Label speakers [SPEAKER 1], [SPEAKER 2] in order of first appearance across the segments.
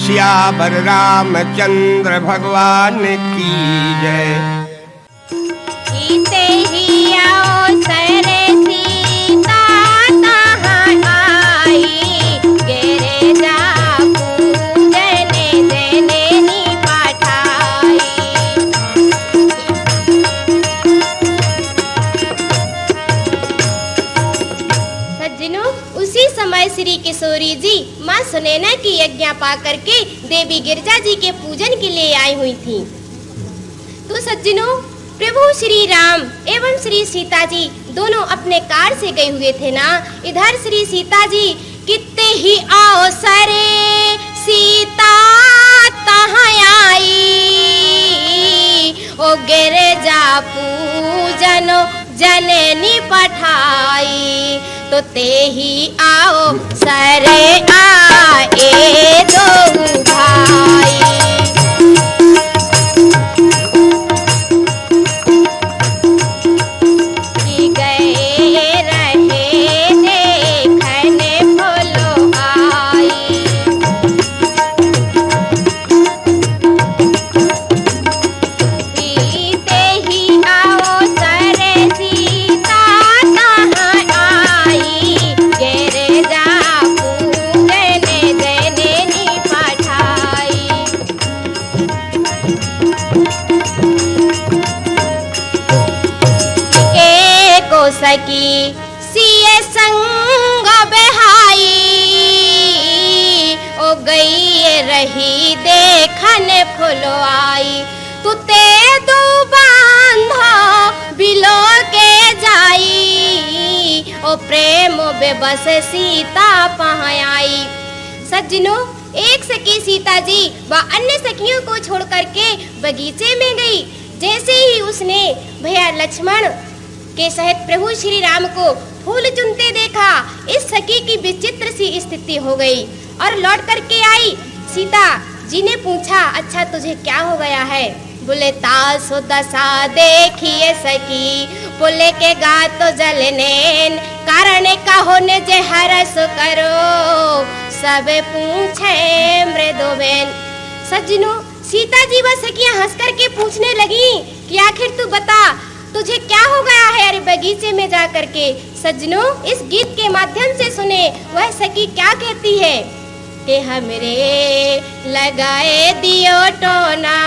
[SPEAKER 1] सियावर रामचंद्र भगवान की जय।
[SPEAKER 2] इसे ही आओ सरे सीता तहाँ आई, गेरे जा पूजने जननी पठाई। सज्जनों, उसी समय श्री किशोरी जी माँ सुनैना की आज्ञा पा करके देवी गिरजा जी के पूजन के लिए आई हुई थी। तो सज्जनों, प्रभु श्री राम एवं श्री सीता जी दोनों अपने कार से गए हुए थे ना। इधर श्री सीता जी कितने ही आओ सरे सीता तहाँ आई, ओ गिरजा पूजनो जननी पठाई। तो ते ही आओ सरे आए दो भाई। सकी सिए संग बहाई, ओ गई रही देखने फुलो आई। तू ते दो बांधो बिलो के जाई, ओ प्रेम बेबस सीता पहाँ आई। सज्जनों, एक सखी सीता जी व अन्य सखियों को छोड़ करके बगीचे में गई। जैसे ही उसने भैया लक्ष्मण के सहित प्रभु श्री राम को फूल चुनते देखा, इस सखी की विचित्र सी स्थिति हो गई और लौट करके आई। सीता जी ने पूछा, अच्छा तुझे क्या हो गया है? बोले तासो दशा देखिए सखी, बोले के गा तो जलने कारण कहो ने जे हरस करो, सब पूछे मृदुबेन। सज्जनों, सीता जी व सखियां हंस करके पूछने लगी कि आखिर तू बता तुझे क्या हो गया है अरे बगीचे में जा करके। सज्जनों, इस गीत के माध्यम से सुने वह सखी क्या कहती है कि हमरे लगाए दियो टोना,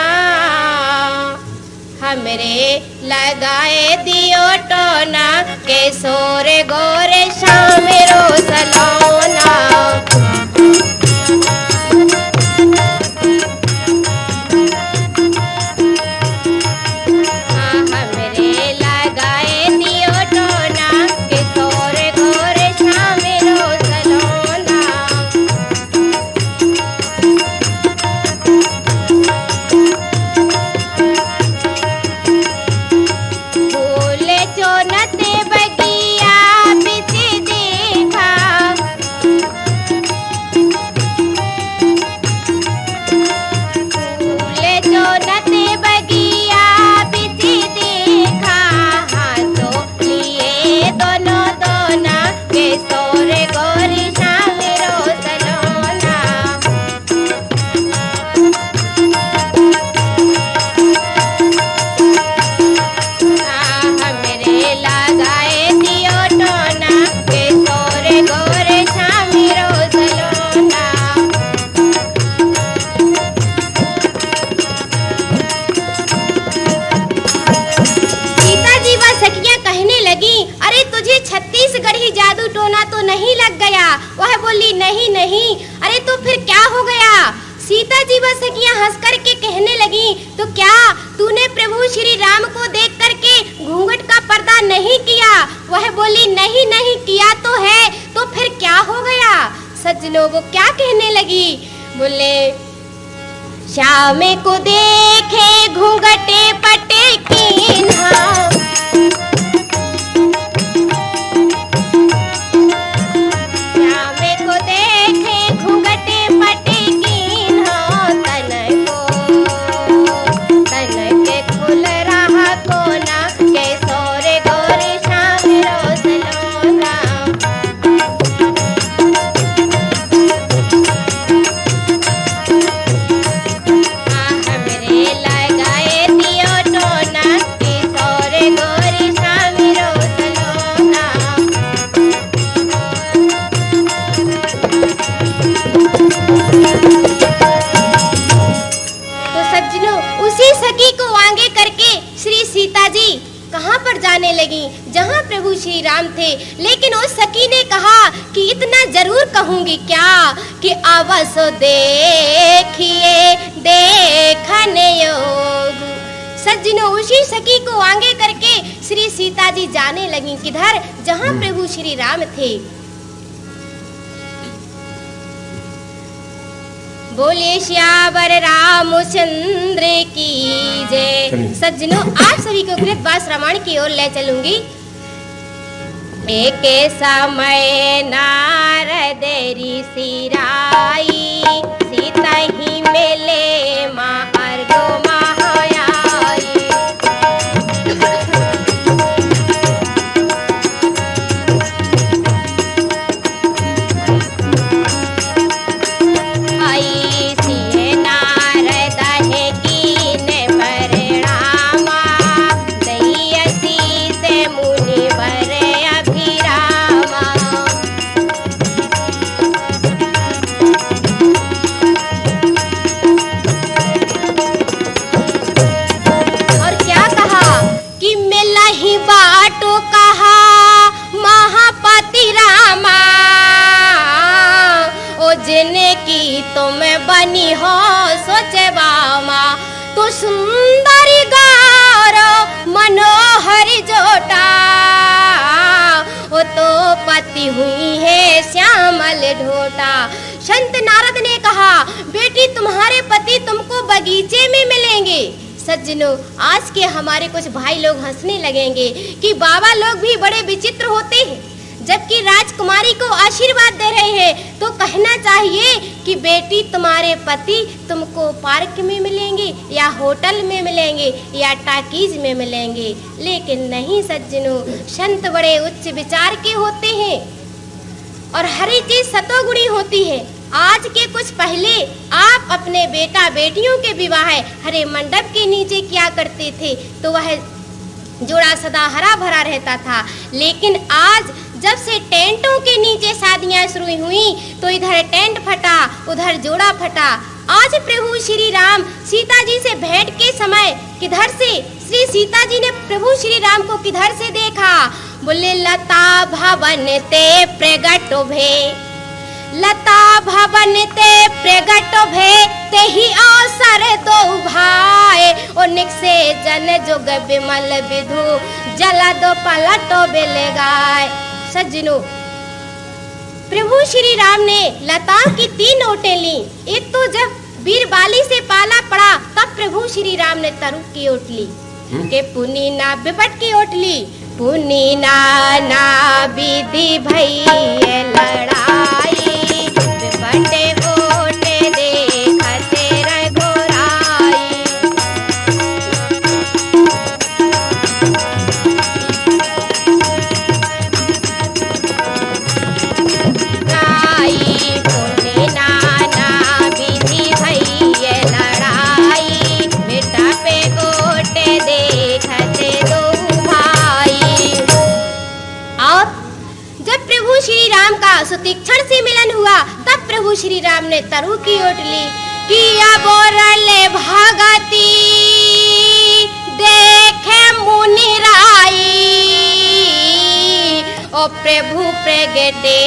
[SPEAKER 2] हमरे लगाए दियो टोना, के सोरे गोरे शाम रो सलोना। छत्तीसगढ़ी जादू टोना तो नहीं लग गया? वह बोली नहीं नहीं। अरे तो फिर क्या हो गया? सीता जी व सखियां हंस करके कहने लगी, तो क्या तूने प्रभु श्री राम को देख करके घूंघट का पर्दा नहीं किया? वह बोली नहीं नहीं किया तो है, तो फिर क्या हो गया? सज्जनों, वो क्या कहने लगी? बोले श्याम को देखे घूंघटे पटे कीन्हा, जाने लगी जहाँ प्रभु श्री राम थे। लेकिन उस सखी ने कहा कि इतना जरूर कहूंगी क्या कि अवसो देखिए देखने योग। सज्जनों, उसी सखी को आगे करके श्री सीता जी जाने लगी किधर, जहाँ प्रभु श्री राम थे। बोले श्यावर रामचंद्र की जय। सज्जनों, आप सभी को कृतवास रामायण की ओर ले चलूंगी। एक समय नारद ऋषि राई, सीता ही मिले मार्गो तुम बनी हो सोचे बामा, तू सुंदरी गौर मनोहर जोटा, वो तो पति हुई है श्यामल ढोटा। संत नारद ने कहा, बेटी तुम्हारे पति तुमको बगीचे में मिलेंगे। सज्जनों, आज के हमारे कुछ भाई लोग हंसने लगेंगे कि बाबा लोग भी बड़े विचित्र होते हैं, जबकि राजकुमारी को आशीर्वाद दे रहे हैं। तो कहना चाहिए कि बेटी तुम्हारे पति तुमको पार्क में मिलेंगे या होटल में मिलेंगे या टाकीज में मिलेंगे। लेकिन नहीं सज्जनों, संत बड़े उच्च विचार के होते हैं और हर चीज सतोगुणी होती है। आज के कुछ पहले आप अपने बेटा बेटियों के विवाह हरे मंडप के नीचे किया करते थे तो वह जोड़ा सदा हरा भरा रहता था। लेकिन आज जब से टेंटों के नीचे शादियां शुरू हुई तो इधर टेंट फटा उधर जोड़ा फटा। आज प्रभु श्री राम सीता जी से भेंट के समय किधर से श्री सीता जी ने प्रभु श्री राम को किधर से देखा? बोले लता भवन ते प्रगट भे, लता भवन ते प्रगट भे, ते ही अवसर दो भाई ओ निकसे जन जोग विमल विधु, जला दो पलटो बेलेगाय। सज्जनों, प्रभु श्री राम ने लता की 3 ओटें ली। एक तो जब बीरबाली से पाला पड़ा तब प्रभु श्री राम ने तरुक की ओट ली, के पुनी ना विपट की ओट ली, पुनी ना ना विधि भई लड़ाई, विपटे ओटे देखते रघुराई। श्री राम का सुतीक्षण से मिलन हुआ तब प्रभु श्री राम ने तरु की ओट ली, किया बोरले भगती देखे मुनि राई, ओ प्रभु प्रगटे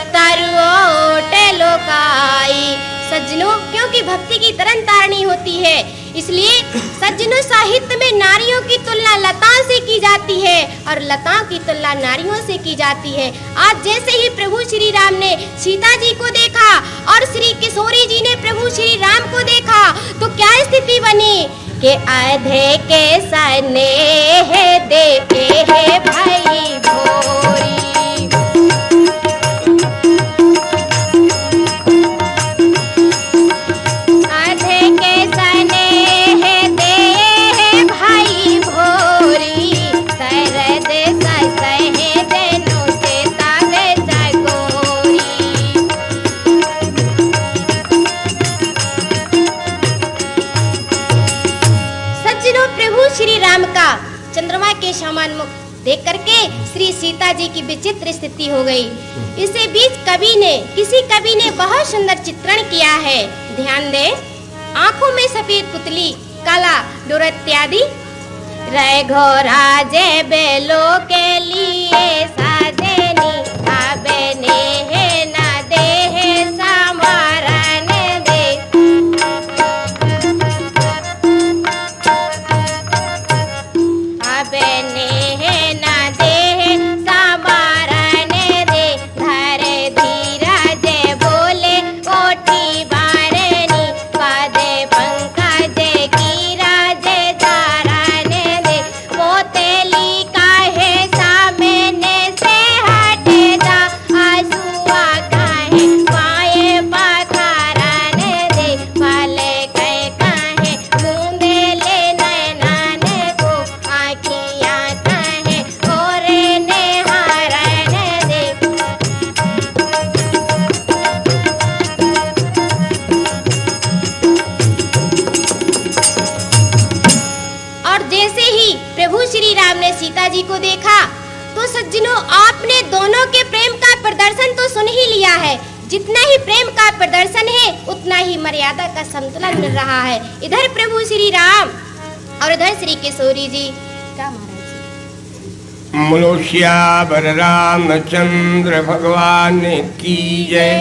[SPEAKER 2] तरु ओटे लोकाई। सज्जनों, क्योंकि भक्ति की तरन तारणी होती है, इसलिए सज्जनों साहित्य में नारियों की तुलना लता से की जाती है और लता की तुलना नारियों से की जाती है। आज जैसे ही प्रभु श्री राम ने सीता जी को देखा और श्री किशोरी जी ने प्रभु श्री राम को देखा तो क्या स्थिति बनी कि आधे के सने देखे है भाई भोरी, चंद्रमा के समान मुख देख करके श्री सीता जी की विचित्र स्थिति हो गई। इसे बीच किसी कवि ने बहुत सुंदर चित्रण किया है, ध्यान दे। आंखों में सफेद पुतली, काला डोरा इत्यादि, रघुराजे बेलो के लिए साजनी आबे ने है ना दे है समारन दे आबे ने है ना दे है समारन दे धरे धीरजे बोले कोठी बारनी पादे पंकज की राजे धारन दे मोतेली काहे सामने से हटे जा आंसुआ काहे पाए पथारन दे भले कहे काहे मूंदे ले नैनान को आँखियाँ काहे होरे ने हारन दे और जैसे ही प्रभु श्री राम ने सीता जी को देखा तो सज्जनों आपने दोनों के प्रेम का प्रदर्शन तो सुन ही लिया है। जितना ही प्रेम का प्रदर्शन है उतना ही मर्यादा का संतुलन मिल रहा है। इधर प्रभु श्री राम और इधर श्री किशोरी जी क्या महाराज जी
[SPEAKER 1] मुलोष्यावर रामचंद्र भगवान की जय।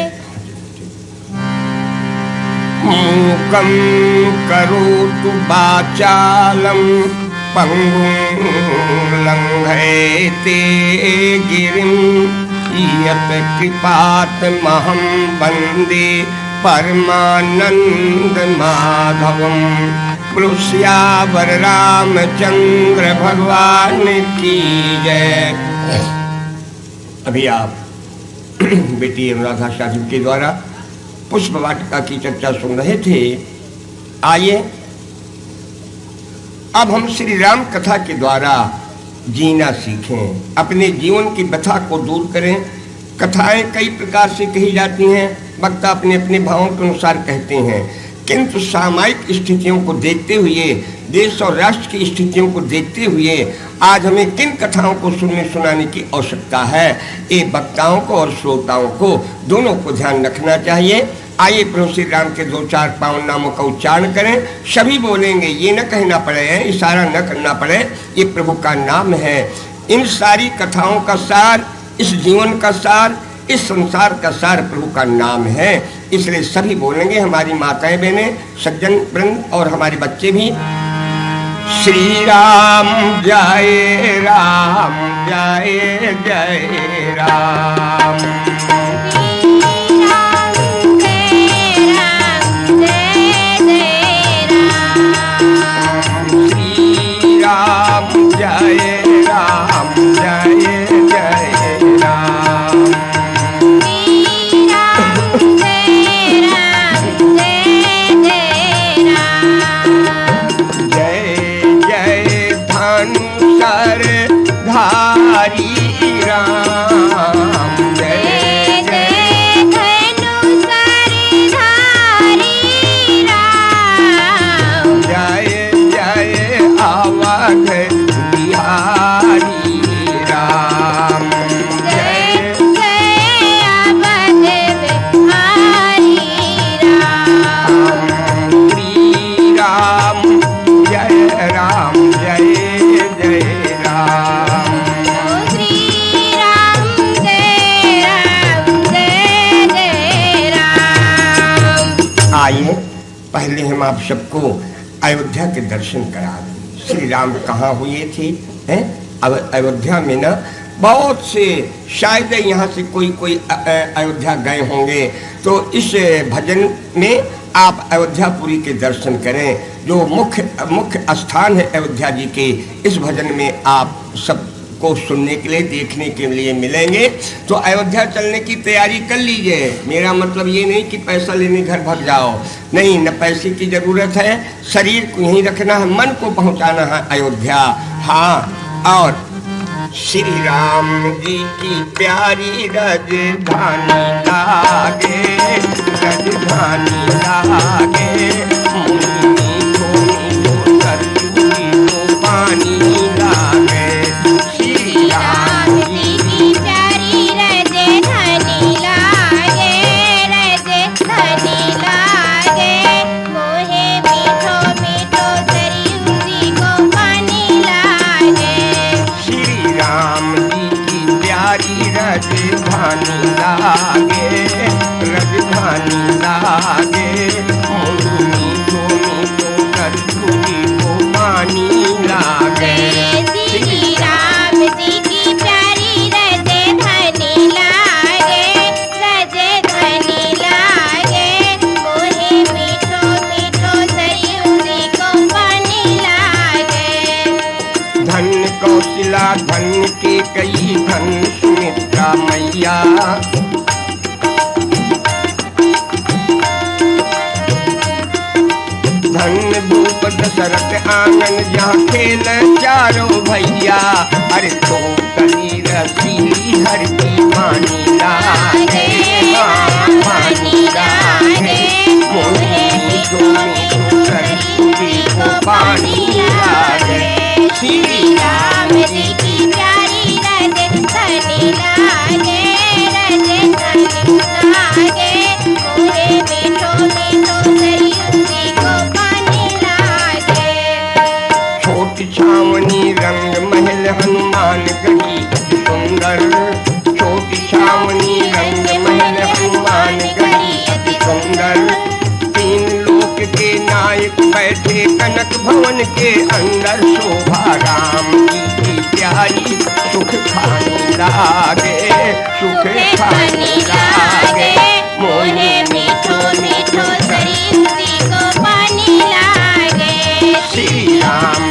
[SPEAKER 1] मूकं करोतु वाचालं पंगुं लंघयते गिरिं यत् कृपातमहं वन्दे परमानंद माधवं। मुलोष्यावर रामचंद्र भगवान की जय। अभी आप बेटी अनुराधा शादी के द्वारा पुष्प वाटिका की चर्चा सुन रहे थे। आइए अब हम श्री राम कथा के द्वारा जीना सीखें, अपने जीवन की व्यथा को दूर करें। कथाएं कई प्रकार से कही जाती हैं, वक्ता अपने अपने भावों के अनुसार कहते हैं, किंतु सामायिक स्थितियों को देखते हुए, देश और राष्ट्र की स्थितियों को देखते हुए आज हमें किन कथाओं को सुनने सुनाने की आवश्यकता है, ये वक्ताओं को और श्रोताओं को दोनों को ध्यान रखना चाहिए। आइए प्रभु श्री राम के 2-4 पावन नामों का उच्चारण करें। सभी बोलेंगे, ये न कहना पड़े, इशारा न करना पड़े, ये प्रभु का नाम है। इन सारी कथाओं का सार, इस जीवन का सार, इस संसार का सार प्रभु का नाम है। इसलिए सभी बोलेंगे, हमारी माताएं बहनें, सज्जन वृंद और हमारे बच्चे भी। श्री राम जय राम जय जय राम। श्री राम जय राम जय जय राम। धारी राम जय जय धनुषधारी राम जय जय अवध बिहारी राम जय जय अवध बिहारी राम। श्री राम जय राम जय जय राम। आइए पहले हम आप सबको अयोध्या के दर्शन करा दें। श्री राम कहाँ हुए थे, हैं? अयोध्या में ना बहुत से, शायद यहाँ से कोई अयोध्या गए होंगे, तो इस भजन में आप अयोध्यापुरी के दर्शन करें, जो मुख्य स्थान है अयोध्या जी के। इस भजन में आप सब को सुनने के लिए, देखने के लिए मिलेंगे। तो अयोध्या चलने की तैयारी कर लीजिए। मेरा मतलब ये नहीं कि पैसा लेने घर भाग जाओ, नहीं, न पैसे की जरूरत है, शरीर को यहीं रखना है, मन को पहुंचाना है अयोध्या। हाँ, और श्री राम जी की प्यारी राजधानी लागे, राजधानी लागे, पानी लागे। श्री राम जी की प्यारी राजधानी लागे, राजधानी लागे, मोहे मीठो मीठो सरयू जी को पानी लागे। राजधानी लागे, राजधानी लागे, मोही मीठो मीठो कस्तूरी को पानी लागे।
[SPEAKER 2] श्री राम जी की प्यारी राजधानी लागे, राजधानी लागे, मोहे मीठो मीठो सरयू जी को पानी लागे।
[SPEAKER 1] धन कौशला धन के कई धन सुमित्रा मैया, धन भूप दशरथ आंगन जहाँ खेल चारों भैया। अरे तो कली रसीली हर की पानी लागे, पानी लागे, मोहे मीठो मीठो कस्तूरी को पानी लागे।
[SPEAKER 2] श्री राम जी की प्यारी राजधानी लागे, राजधानी लागे, मोहे मीठो मीठो सरयू जी को पानी लागे।
[SPEAKER 1] छोटी छावनी रंग महल हनुमान गढ़ी सुंदर, छोटी छावनी रंग महल हनुमान गढ़ी अति सुंदर। तीन लोक के नायक बैठे कनक भवन के अंदर, शोभा राम जी की प्यारी सुख खानी लागे, सुख खानी लागे,
[SPEAKER 2] मोहे मीठो मीठो सरयू जी को पानी लागे।
[SPEAKER 1] श्री राम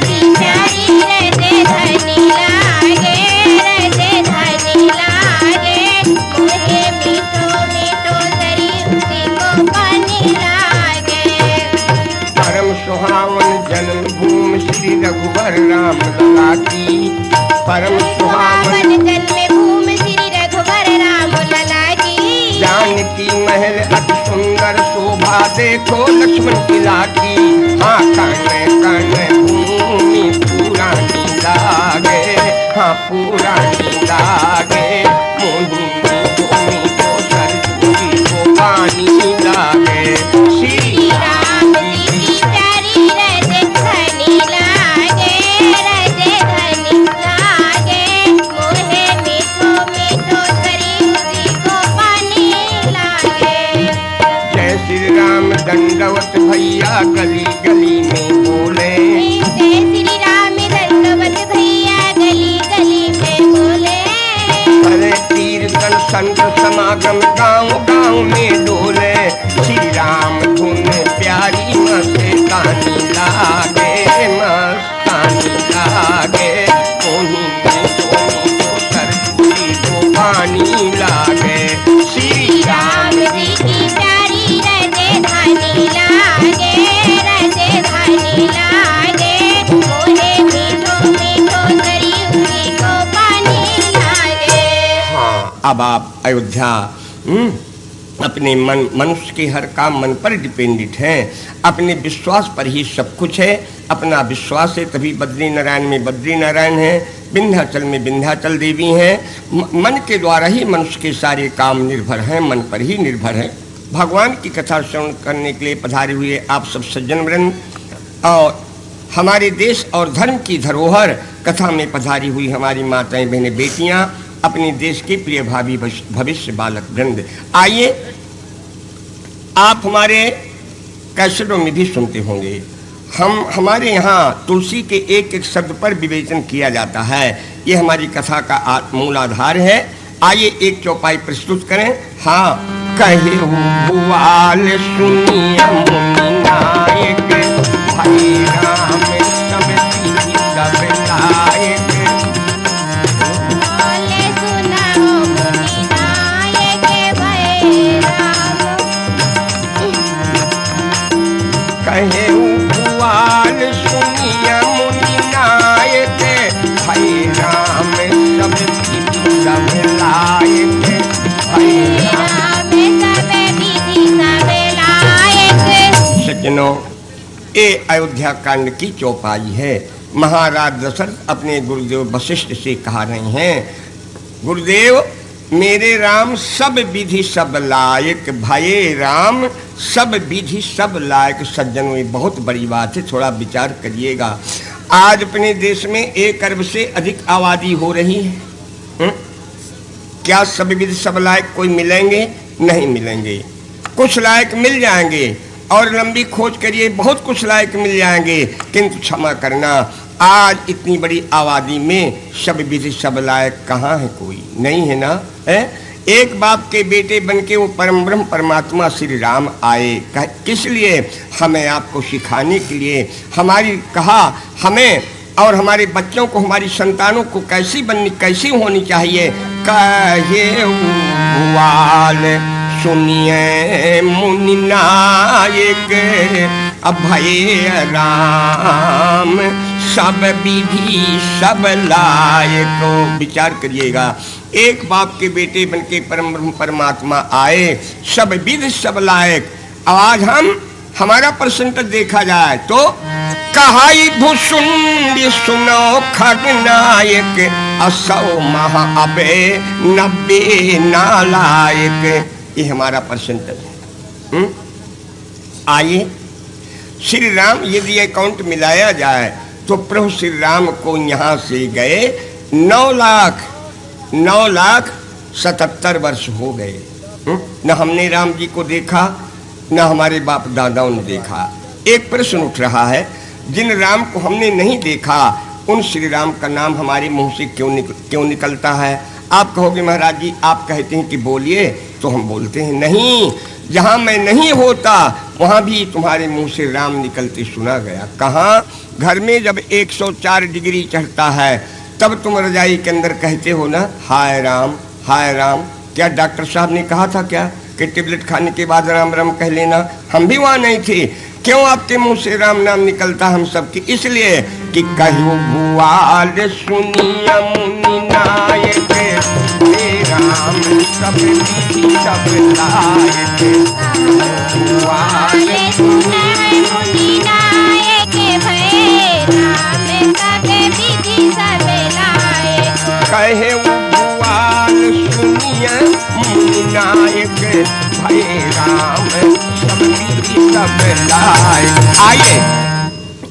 [SPEAKER 2] की प्यारी राजधानी लागे, राजधानी लागे, मोहे मीठो मीठो सरयू जी को पानी लागे।
[SPEAKER 1] परम सुहावन जन्मभूमि श्री रघुवर राम लला की, परम सुहावन
[SPEAKER 2] जन्मभूमि श्री रघुवर राम लला की।
[SPEAKER 1] जानकी महल अति सुंदर शोभा देखो लक्ष्मण किला की। हाँ कन कन भूमि पुरानी लागे, हाँ पुरानी लागे, मोही मीठो मीठो सरयू को पानी लागे। श्री
[SPEAKER 2] राम जी की प्यारी राजधानी लागे, राजधानी लागे, मोहे मीठो मीठो सरयू जी को पानी लागे।
[SPEAKER 1] जय श्री राम दंडवत भैया गली गली में बोले,
[SPEAKER 2] जय श्री राम दंडवत भैया गली गली में बोले।
[SPEAKER 1] अरे कीर्तन संत समागम गांव गांव में डोले। श्री राम धुन प्यारी मस्तानी लागे, मस्तानी लागे, मोही मीठो मीठो सरयू को पानी लागे। श्री
[SPEAKER 2] राम जी की प्यारी राजधानी लागे, राजधानी लागे, मोहे मीठो मीठो सरयू जी को पानी लागे।
[SPEAKER 1] हाँ अब आप अयोध्या अपने मन मनुष्य के हर काम मन पर डिपेंडेंट है, अपने विश्वास पर ही सब कुछ है। अपना विश्वास है तभी बद्री नारायण में बद्री नारायण है, विंध्याचल में विंध्याचल देवी हैं। मन के द्वारा ही मनुष्य के सारे काम निर्भर हैं, मन पर ही निर्भर है। भगवान की कथा श्रवण करने के लिए पधारे हुए आप सब सज्जन वृंद और हमारे देश और धर्म की धरोहर कथा में पधारी हुई हमारी माताएं बहनें बेटियां, अपने देश के प्रिय भावी भविष्य बालक वृंद, आइए आप हमारे कैसेटों में भी सुनते होंगे। हमारे यहाँ तुलसी के एक एक शब्द पर विवेचन किया जाता है, ये हमारी कथा का मूल आधार है। आइए एक चौपाई प्रस्तुत करें। हाँ कहे भुआल सुनिए मुनि नायक, भाई राम सब दीदी सब लायक।
[SPEAKER 2] बोले सुनाओ मुनि नायक भाई राम।
[SPEAKER 1] कहे भुआल सुनिए मुनि नायक, भाई राम सब दीदी सब लायक। भाई राम
[SPEAKER 2] सब दीदी सब लायक।
[SPEAKER 1] सज्जनों, ये अयोध्या कांड की चौपाई है। महाराज दशरथ अपने गुरुदेव वशिष्ठ से कहा रहे हैं, गुरुदेव मेरे राम सब विधि सब लायक, भाई राम सब विधि सब लायक। सज्जनों ये बहुत बड़ी बात है, थोड़ा विचार करिएगा। आज अपने देश में 1 अरब से अधिक आबादी हो रही है। क्या सब विधि सब लायक कोई मिलेंगे? नहीं मिलेंगे। कुछ लायक मिल जाएंगे और लंबी खोज करिए, बहुत कुछ लायक मिल जाएंगे, किंतु क्षमा करना, आज इतनी बड़ी आबादी में सब विधि सब लायक कहाँ है? कोई नहीं है ना। है एक बाप के बेटे बनके वो परम ब्रह्म परमात्मा श्री राम आए, किस लिए? हमें आपको सिखाने के लिए। हमारी कहा हमें और हमारे बच्चों को, हमारी संतानों को कैसी होनी चाहिए। कहे वाल सुनिए मुनि नायक, अभय राम सब विधि सब लायक। विचार करिएगा, एक बाप के बेटे बनके परम ब्रह्म परमात्मा आए, सब विधि सब लायक। आज हमारा परसेंटेज देखा जाए तो कहाई भूषुंडी सुनो खगनायक, असौ महा अबे 90 नालायक। ये हमारा परसेंटेज है। आइए श्री राम यदि अकाउंट मिलाया जाए तो प्रभु श्री राम को यहाँ से गए 9,77,000 वर्ष हो गए। न हमने राम जी को देखा, न हमारे बाप दादाओं ने देखा। एक प्रश्न उठ रहा है, जिन राम को हमने नहीं देखा उन श्री राम का नाम हमारे मुंह से क्यों निकलता है? आप कहोगे महाराज जी आप कहते हैं कि बोलिए, तो हम बोलते हैं नहीं। जहाँ मैं नहीं होता वहाँ भी तुम्हारे मुंह से राम निकलते सुना गया। कहाँ? घर में जब 104 डिग्री चढ़ता है तब तुम रजाई के अंदर कहते हो ना, हाय राम हाय राम। क्या डॉक्टर साहब ने कहा था क्या कि टेबलेट खाने के बाद राम राम कह लेना? हम भी वहाँ नहीं थे। क्यों आपके मुंह से राम नाम निकलता हम सबकी? इसलिए कि कहो भुआल सुनिया मुनि नायक, राम सब विधि सब लायक। भुआल
[SPEAKER 2] सुनिए मुनि नायक, भय राम सब विधि सब लायक।
[SPEAKER 1] कहे भुआल सुनिया मुनि नायक, भय राम सब विधि सब लायक। आइए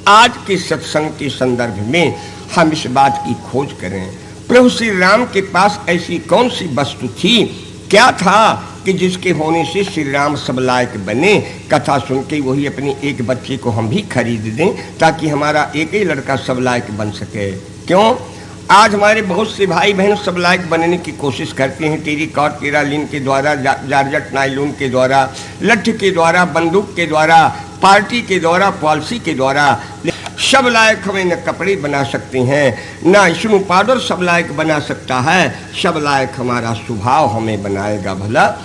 [SPEAKER 1] आज के सत्संग के संदर्भ में हम इस बात की खोज करें, प्रभु श्री राम के पास ऐसी कौन सी वस्तु थी, क्या था कि जिसके होने से श्री राम सब लायक बने। कथा सुन के वही अपने एक बच्चे को हम भी खरीद दें ताकि हमारा एक ही लड़का सब लायक बन सके। क्यों? आज हमारे बहुत से भाई बहन सब लायक बनने की कोशिश करते हैं, टेरिकॉट केरालिन के द्वारा, जारजट नायलून के द्वारा, लठ के द्वारा, बंदूक के द्वारा, पार्टी के द्वारा, पॉलिसी के द्वारा। सब लायक हमें न कपड़े बना सकते हैं, न स्नो पाउडर सब लायक बना सकता है। सब लायक हमारा स्वभाव हमें बनाएगा। भला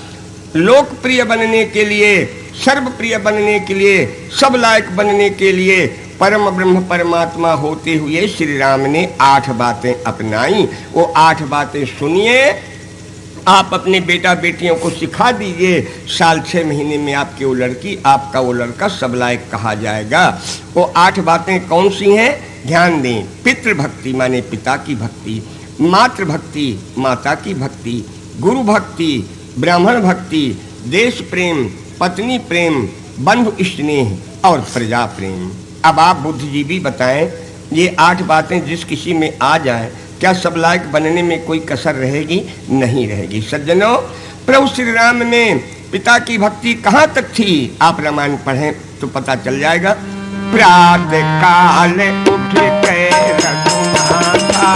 [SPEAKER 1] लोकप्रिय बनने के लिए, सर्वप्रिय बनने के लिए, सब लायक बनने के लिए परम ब्रह्म परमात्मा होते हुए श्री राम ने 8 बातें अपनाई। वो 8 बातें सुनिए, आप अपने बेटा बेटियों को सिखा दीजिए। साल 6 महीने में आपकी वो लड़की, आपका वो लड़का सब लायक कहा जाएगा। वो 8 बातें कौन सी हैं? ध्यान दें। पितृभक्ति माने पिता की भक्ति, मातृभक्ति माता की भक्ति, गुरु भक्ति, ब्राह्मण भक्ति, देश प्रेम, पत्नी प्रेम, बंधु स्नेह और प्रजा प्रेम। अब आप बुद्धिजीवी बताएं, ये 8 बातें जिस किसी में आ जाएं, क्या सब लायक बनने में कोई कसर रहेगी? नहीं रहेगी। सज्जनों, प्रभु श्री राम में पिता की भक्ति कहाँ तक थी? आप रामायण पढ़ें तो पता चल जाएगा। प्रातः काल उठ के रघुनाथा,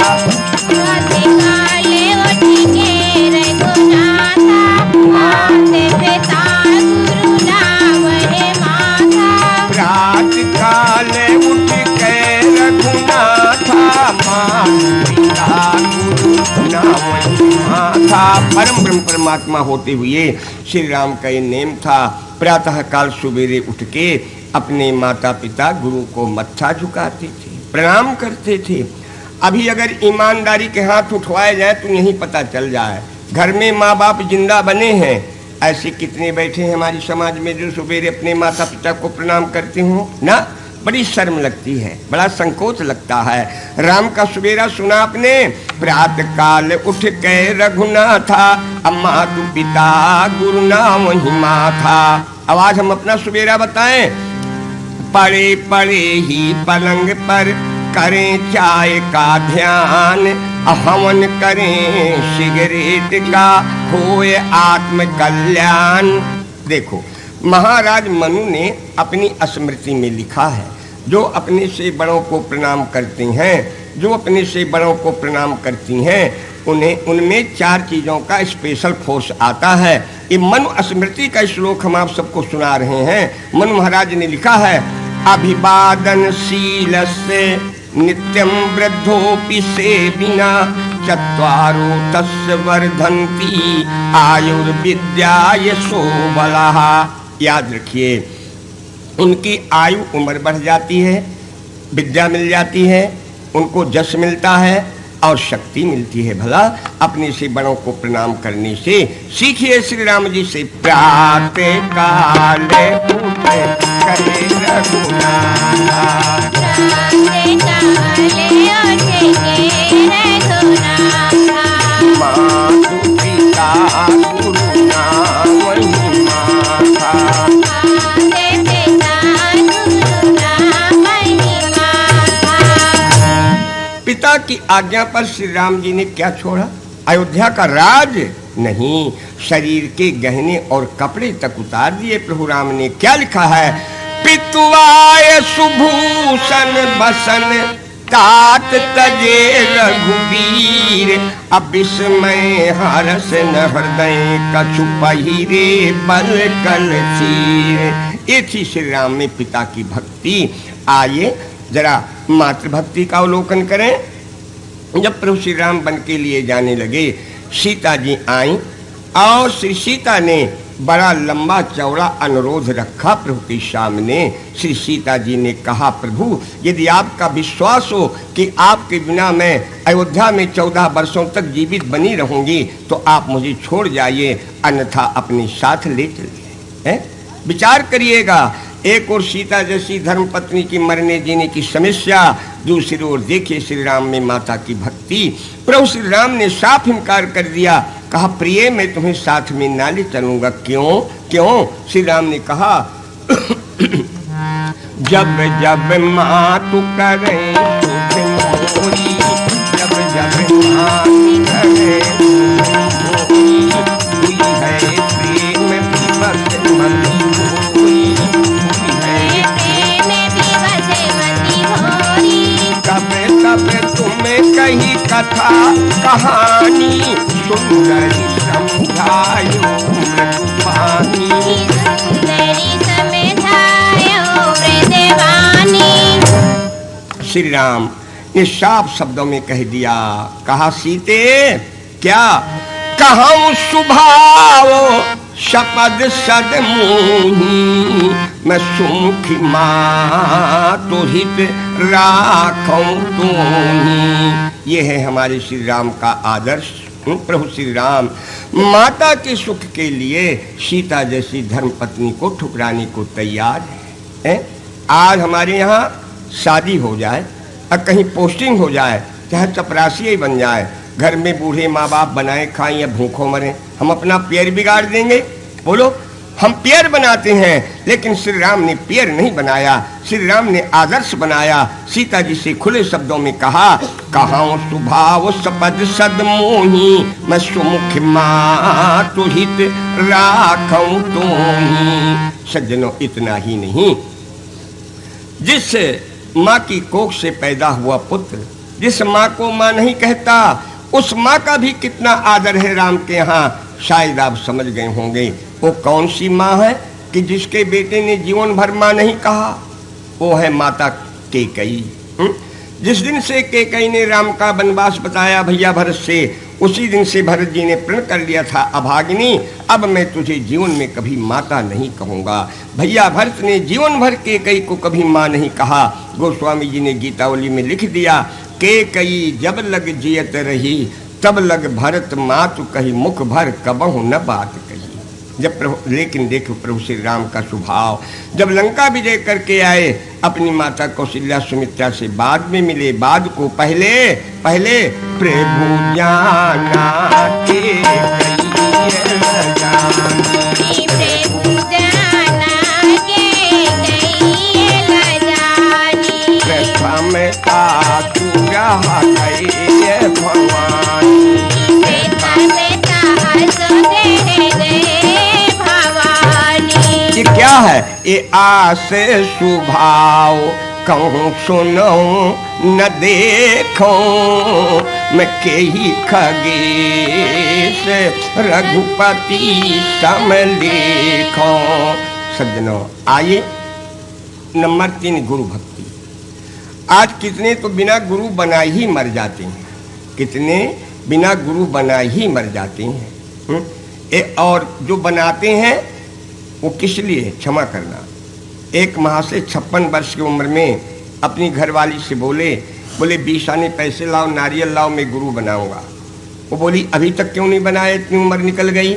[SPEAKER 1] परम ब्रह्म परमात्मा होते हुए श्री राम का ये नेम था। प्रातः काल सवेरे उठ के अपने माता पिता गुरु को मत्था झुकाते थे, प्रणाम करते थे। अभी अगर ईमानदारी के हाथ उठवाए जाए तो यही पता चल जाए, घर में माँ बाप जिंदा बने हैं। ऐसे कितने बैठे हैं हमारी समाज में जो सवेरे अपने माता पिता को प्रणाम करते हों ना? बड़ी शर्म लगती है, बड़ा संकोच लगता है। राम का सवेरा सुना आपने? प्रातः काल उठ के रघुनाथा, अम्मा तू पिता गुरु नाम महिमा था। अब आज हम अपना सवेरा बताएं। पड़े पड़े ही पलंग पर करें चाय का ध्यान, हवन करें सिगरेट का होए आत्म कल्याण। देखो महाराज मनु ने अपनी स्मृति में लिखा है, जो अपने से बड़ों को प्रणाम करती हैं, जो अपने से बड़ों को प्रणाम करती हैं, उन्हें उनमें 4 चीज़ों का स्पेशल फोर्स आता है। ये मनु स्मृति का श्लोक हम आप सबको सुना रहे हैं। मनु महाराज ने लिखा है, अभिवादनशील से नित्यं वृद्धोपि सेविना चत्वारो तस्य वर्धन्ति आयुर्विद्या यशो बलः। याद रखिए, उनकी आयु उम्र बढ़ जाती है, विद्या मिल जाती है, उनको जश मिलता है और शक्ति मिलती है। भला अपने से बड़ों को प्रणाम करने से सीखिए श्री राम जी से। प्रातः काले उठे करे रघुनाथ, मातु पिता गुरु नाम माता, पिता की आज्ञा पर श्री राम जी ने क्या छोड़ा? अयोध्या का राज नहीं, शरीर के गहने और कपड़े तक उतार दिए प्रभु राम ने। क्या लिखा है? पितुआय सुभूषण बसन तात तजे रघुवीर, अब विस्मय हरस न हृदय कछु पहिरे बल कल चीर। ये थी श्री राम में पिता की भक्ति। आइए जरा मातृभक्ति का अवलोकन करें। जब प्रभु श्री राम बन के लिए जाने लगे, सीता जी आई और श्री सीता ने बड़ा लंबा चौड़ा अनुरोध रखा प्रभु के सामने। श्री सीता जी ने कहा, प्रभु यदि आपका विश्वास हो कि आपके बिना मैं अयोध्या में 14 वर्षों तक जीवित बनी रहूंगी तो आप मुझे छोड़ जाइए, अन्यथा अपने साथ ले चलिए। विचार करिएगा, एक और सीता जैसी धर्मपत्नी की मरने जीने की समस्या, दूसरी ओर देखिए श्री राम में माता की भक्ति। प्रभु श्री राम ने साफ इनकार कर दिया, कहा प्रिय मैं तुम्हें साथ में ना ले चलूंगा। क्यों क्यों? श्री राम ने कहा, जब जब मातु करे मोरी, जब जब मातु करे मोरी, है प्रेम विवश मति होई, कब कब तुम्हें कही कथा कहानी, सुंदरी समझायो मृदुवानी, श्री राम ने साफ शब्दों में कह दिया। कहा, सीते क्या कहूँ सुभाव शपथ सदमुहि, मैं सुमुखी माँ तो हित राखूं तुम्हि। ये है हमारे श्री राम का आदर्श। प्रभु श्री राम माता के सुख के लिए सीता जैसी धर्मपत्नी को ठुकराने को तैयार है। आज हमारे यहाँ शादी हो जाए और कहीं पोस्टिंग हो जाए, चाहे चपरासी ही बन जाए, घर में बूढ़े माँ बाप बनाए खाएं या भूखों मरें, हम अपना पैर बिगाड़ देंगे? बोलो, हम पैर बनाते हैं, लेकिन श्री राम ने पैर नहीं बनाया, श्री राम ने आदर्श बनाया। सीता जी से खुले शब्दों में कहा, कहां सुभाव सपद सदमोही, मैं सुमुख माँ तो हित राखूं तुम्हि। सज्जनों, इतना ही नहीं, जिस माँ की कोख से पैदा हुआ पुत्र, जिस माँ को माँ नहीं कहता, उस माँ का भी कितना आदर है राम के यहाँ। शायद आप समझ गए होंगे वो कौन सी माँ है कि जिसके बेटे ने जीवन भर माँ नहीं कहा। वो है माता कैकेयी। जिस दिन से कैकेयी ने राम का वनवास बताया भैया भरत से, उसी दिन से भरत जी ने प्रण कर लिया था, अभागिनी अब मैं तुझे जीवन में कभी माता नहीं कहूँगा। भैया भरत ने जीवन भर कैकेयी को कभी माँ नहीं कहा। गोस्वामी जी ने गीतावली में लिख दिया, कैकेयी जब लग जियत रही, तब लग भरत मातु कही, मुख भर कबहु न बात कही। जब प्रभु, लेकिन देखो प्रभु श्री राम का स्वभाव, जब लंका विजय करके आए, अपनी माता कौशल्या सुमित्रा से बाद में मिले, बाद को पहले पहले प्रभु जाना के प्रथम का ए आस सुभाव कहूँ सुनो न देखो मैं के ही खगेश रघुपति समलेखो। सज्जनों आइए, नंबर 3 गुरु भक्ति। आज कितने तो बिना गुरु बना ही मर जाते हैं, कितने बिना गुरु बना ही मर जाते हैं। और जो बनाते हैं वो किस लिए, क्षमा करना। एक महाशय 56 वर्ष की उम्र में अपनी घरवाली से बोले 20 आने पैसे लाओ, नारियल लाओ, मैं गुरु बनाऊंगा। वो बोली अभी तक क्यों नहीं बनाया, इतनी उम्र निकल गई।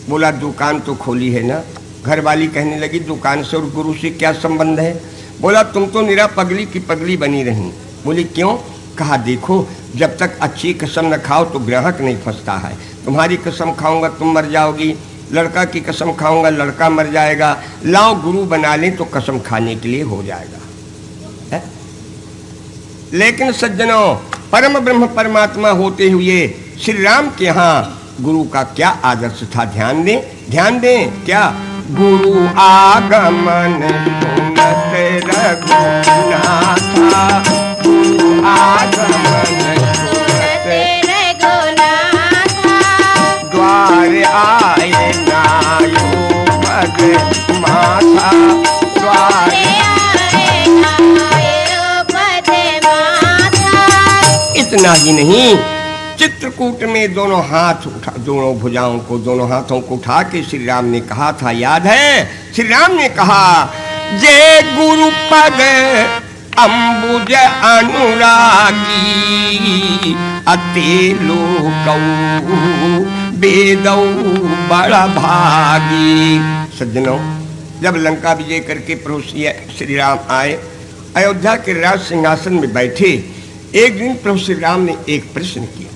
[SPEAKER 1] बोला दुकान तो खोली है ना। घरवाली कहने लगी दुकान से और गुरु से क्या संबंध है। बोला तुम तो निरा पगली की पगली बनी रही। बोली क्यों। कहा देखो जब तक अच्छी कसम न खाओ तो ग्राहक नहीं फंसता है। तुम्हारी कसम खाऊंगा तुम मर जाओगी, लड़का की कसम खाऊंगा लड़का मर जाएगा। लाओ गुरु बना लें तो कसम खाने के लिए हो जाएगा है? लेकिन सज्जनों, परम ब्रह्म परमात्मा होते हुए श्री राम के यहाँ गुरु का क्या आदर्श था, ध्यान दें, ध्यान दें। क्या गुरु आगमन सुनत रघुनाथा, गुरु आगमन सुनत रघुनाथा, द्वार आए नायो पद माथा, द्वार आए नायो पद माथा। इतना ही नहीं, चित्रकूट में दोनों हाथ उठा, दोनों भुजाओं को, दोनों हाथों को उठा के श्री राम ने कहा था, याद है? श्री राम ने कहा जय गुरु पद अंबुज अनुरागी, अते लोकऊ बेदऊ बड़ा भागी। सज्जनों, जब लंका विजय करके प्रभु श्री राम आए, अयोध्या के राज सिंहासन में बैठे, एक दिन प्रभु श्री राम ने एक प्रश्न किया।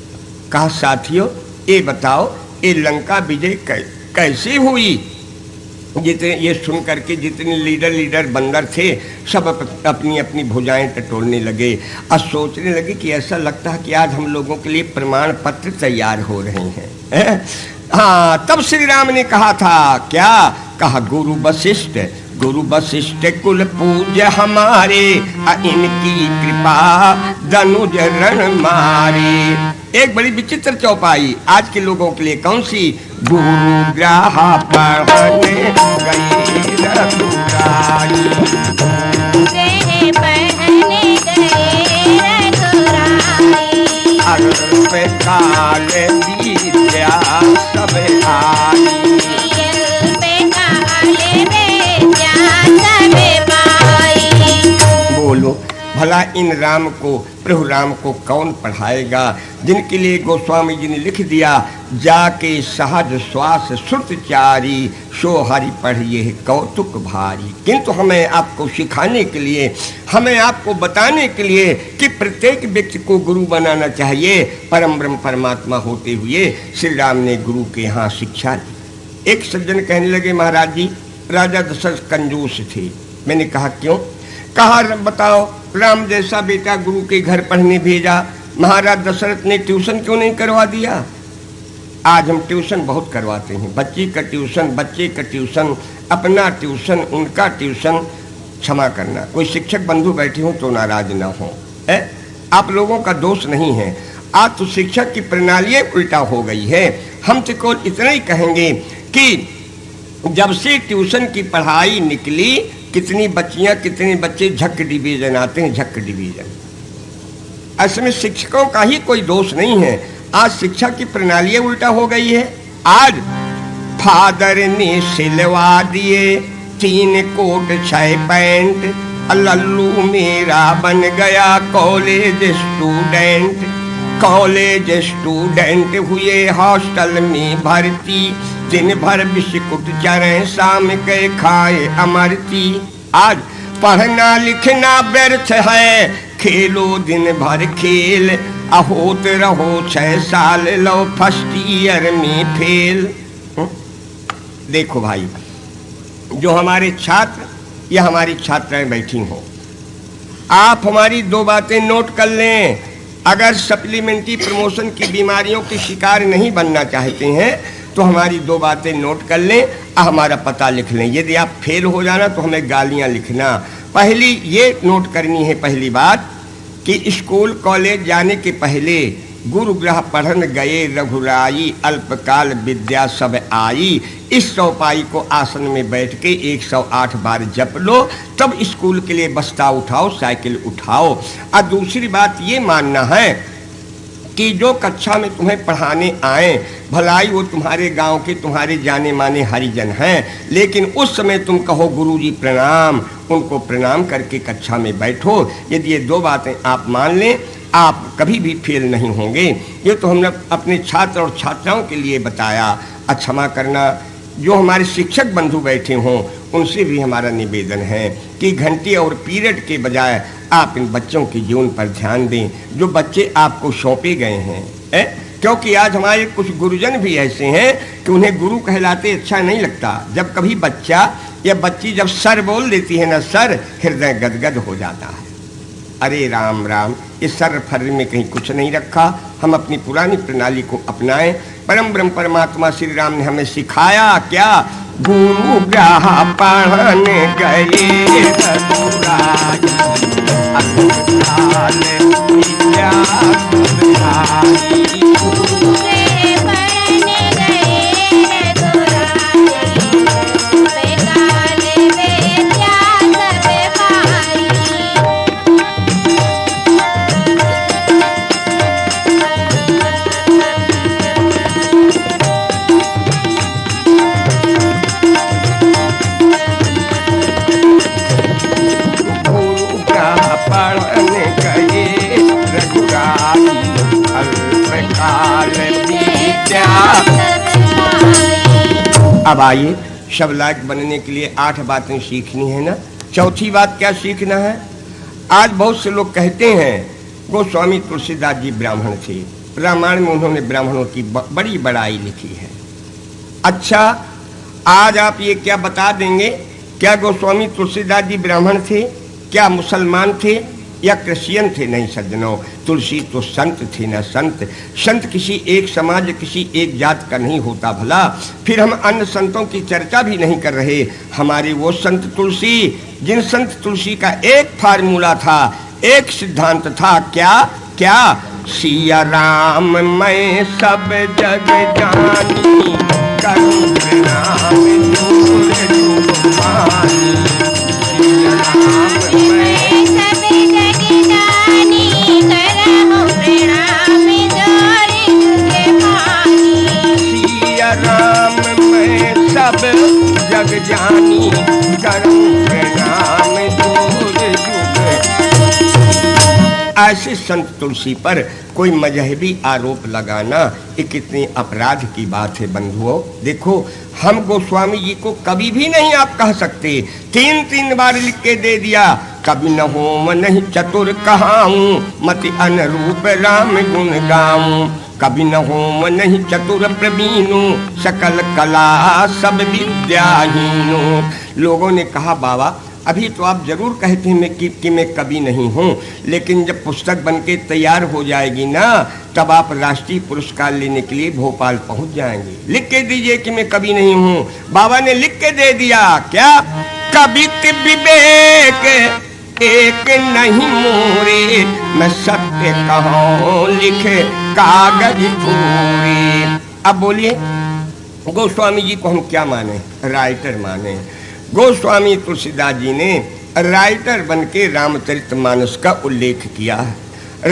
[SPEAKER 1] कहा साथियों ये बताओ ये लंका विजय कैसे हुई। जितने ये सुन करके जितने लीडर बंदर थे सब अपनी अपनी भुजाएं टटोलने लगे और सोचने लगे कि ऐसा लगता है कि आज हम लोगों के लिए प्रमाण पत्र तैयार हो रहे हैं। हाँ, तब श्री राम ने कहा था क्या, कहा गुरु वशिष्ठ कुल पूज्य हमारे, इनकी कृपा धनुज रण मारे। एक बड़ी विचित्र चौपाई आज के लोगों के लिए कौन सी, गुरु ग्राह पढ़ने गए रघुराई, अर्प काल विद्या सब आई, बोलो भला इन राम को, प्रभु राम को कौन पढ़ाएगा, जिनके लिए गोस्वामी जी ने लिख दिया, जाके सहज श्वास श्रुतचारी, सो हरि पढ़िए कौतुक भारी। किंतु हमें आपको सिखाने के लिए, हमें आपको बताने के लिए कि प्रत्येक व्यक्ति को गुरु बनाना चाहिए, परम ब्रह्म परमात्मा होते हुए श्री राम ने गुरु के यहाँ शिक्षा ली। एक सज्जन कहने लगे महाराज जी राजा दशरथ कंजूस थे। मैंने कहा क्यों। कहा बताओ राम जैसा बेटा गुरु के घर पढ़ने भेजा, महाराज दशरथ ने ट्यूशन क्यों नहीं करवा दिया। आज हम ट्यूशन बहुत करवाते हैं, बच्चे का ट्यूशन, अपना ट्यूशन, उनका ट्यूशन। क्षमा करना, कोई शिक्षक बंधु बैठे हो तो नाराज ना हो, आप लोगों का दोष नहीं है। आज तो शिक्षक की प्रणाली उल्टा हो गई है। हम तो केवल इतना ही कहेंगे कि जब से ट्यूशन की पढ़ाई निकली, कितनी बच्चियां कितने बच्चे झक डिवीजन आते हैं, झक डिवीजन। इसमें शिक्षकों का ही कोई दोष नहीं है। आज शिक्षा की प्रणाली उल्टा हो गई है। आज फादर ने सिलवा दिए 3 कोट 6 पैंट, लल्लू मेरा बन गया कॉलेज स्टूडेंट हुए हॉस्टल में भर्ती, दिन भर बिस्कुट चरें शाम के खाए अमरती। आज पढ़ना लिखना व्यर्थ है, खेलो दिन भर खेल, होत रहो 6 साल लो फर्स्ट ईयर में फेल। देखो भाई, जो हमारे छात्र या हमारी छात्राएं बैठी हो, आप हमारी 2 बातें नोट कर लें। अगर सप्लीमेंट्री प्रमोशन की बीमारियों के शिकार नहीं बनना चाहते हैं तो तो हमारी दो बातें नोट कर लें, हमारा पता लिख लें। यदि आप फेल हो जाना तो हमें गालियां लिखना। पहली ये नोट करनी है, पहली बात कि स्कूल कॉलेज जाने के पहले गुरु ग्रह पढ़न गए रघुराई, अल्पकाल विद्या सब आई। इस चौपाई को आसन में बैठ के 108 बार जप लो, तब स्कूल के लिए बस्ता उठाओ, साइकिल उठाओ। और दूसरी बात ये मानना है कि जो कक्षा में तुम्हें पढ़ाने आए, भलाई वो तुम्हारे गांव के तुम्हारे जाने माने हरिजन हैं, लेकिन उस समय तुम कहो गुरुजी प्रणाम, उनको प्रणाम करके कक्षा में बैठो। यदि ये दो बातें आप मान लें, आप कभी भी फेल नहीं होंगे। ये तो हमने अपने छात्र और छात्राओं के लिए बताया। क्षमा करना, जो हमारे शिक्षक बंधु बैठे हों उनसे भी हमारा निवेदन है कि घंटे और पीरियड के बजाय आप इन बच्चों के जीवन पर ध्यान दें जो बच्चे आपको सौंपे गए हैं। क्योंकि आज हमारे कुछ गुरुजन भी ऐसे हैं कि उन्हें गुरु कहलाते अच्छा नहीं लगता। जब कभी बच्चा या बच्ची जब सर बोल देती है ना सर, हृदय गदगद हो जाता है। अरे राम राम, इस सर फर में कहीं कुछ नहीं रखा। हम अपनी पुरानी प्रणाली को अपनाएं। परम ब्रह्म परमात्मा श्री राम ने हमें सिखाया क्या? गुरु ग्रह पढ़न गए रघुराई, अल्पकाल विद्या सुधाई। अब आइए, सब लायक बनने के लिए 8 बातें सीखनी है ना। चौथी बात क्या सीखना है? आज बहुत से लोग कहते हैं गोस्वामी तुलसीदास जी ब्राह्मण थे, रामायण में उन्होंने ब्राह्मणों की बड़ी बड़ाई लिखी है। अच्छा, आज आप ये क्या बता देंगे, क्या गोस्वामी तुलसीदास जी ब्राह्मण थे, क्या मुसलमान थे या क्रिश्चियन थे? नहीं सज्जनों, तुलसी तो संत थे ना। संत किसी एक समाज, किसी एक जात का नहीं होता भला। फिर हम अन्य संतों की चर्चा भी नहीं कर रहे। हमारे वो संत तुलसी, जिन संत तुलसी का एक फार्मूला था, एक सिद्धांत था, क्या? सिया राम मैं सब जग जानी, करूं प्रणाम दूर जुबानी। सिया राम मैं सब जग जानी, करूं प्रणाम दूर जुग। ऐसे संत तुलसी पर कोई मजहबी आरोप लगाना ये कितनी अपराध की बात है बंधुओं। देखो, हम गोस्वामी जी को कभी भी नहीं आप कह सकते। 3 बार लिख के दे दिया, कभी न होम नहीं चतुर कहाऊं, मति अनुरूप राम गुण गाऊं। कभी न होम नहीं चतुर प्रवीणु, सकल कला सब विद्याहीनु। लोगों ने कहा बाबा अभी तो आप जरूर कहते हैं कि मैं कवि नहीं हूँ, लेकिन जब पुस्तक बनके तैयार हो जाएगी ना, तब आप राष्ट्रीय पुरस्कार लेने के लिए भोपाल पहुँच जाएंगे। लिख के दीजिए कि मैं कवि नहीं हूँ। बाबा ने लिख के दे दिया क्या? कवित्व विवेक एक नहीं मोरे, मैं सत्य कहूँ लिखे कागज पूरे। अब बोलिए, गोस्वामी जी को हम क्या माने? राइटर माने। गोस्वामी तुलसीदास जी ने राइटर बनके रामचरितमानस का उल्लेख किया है।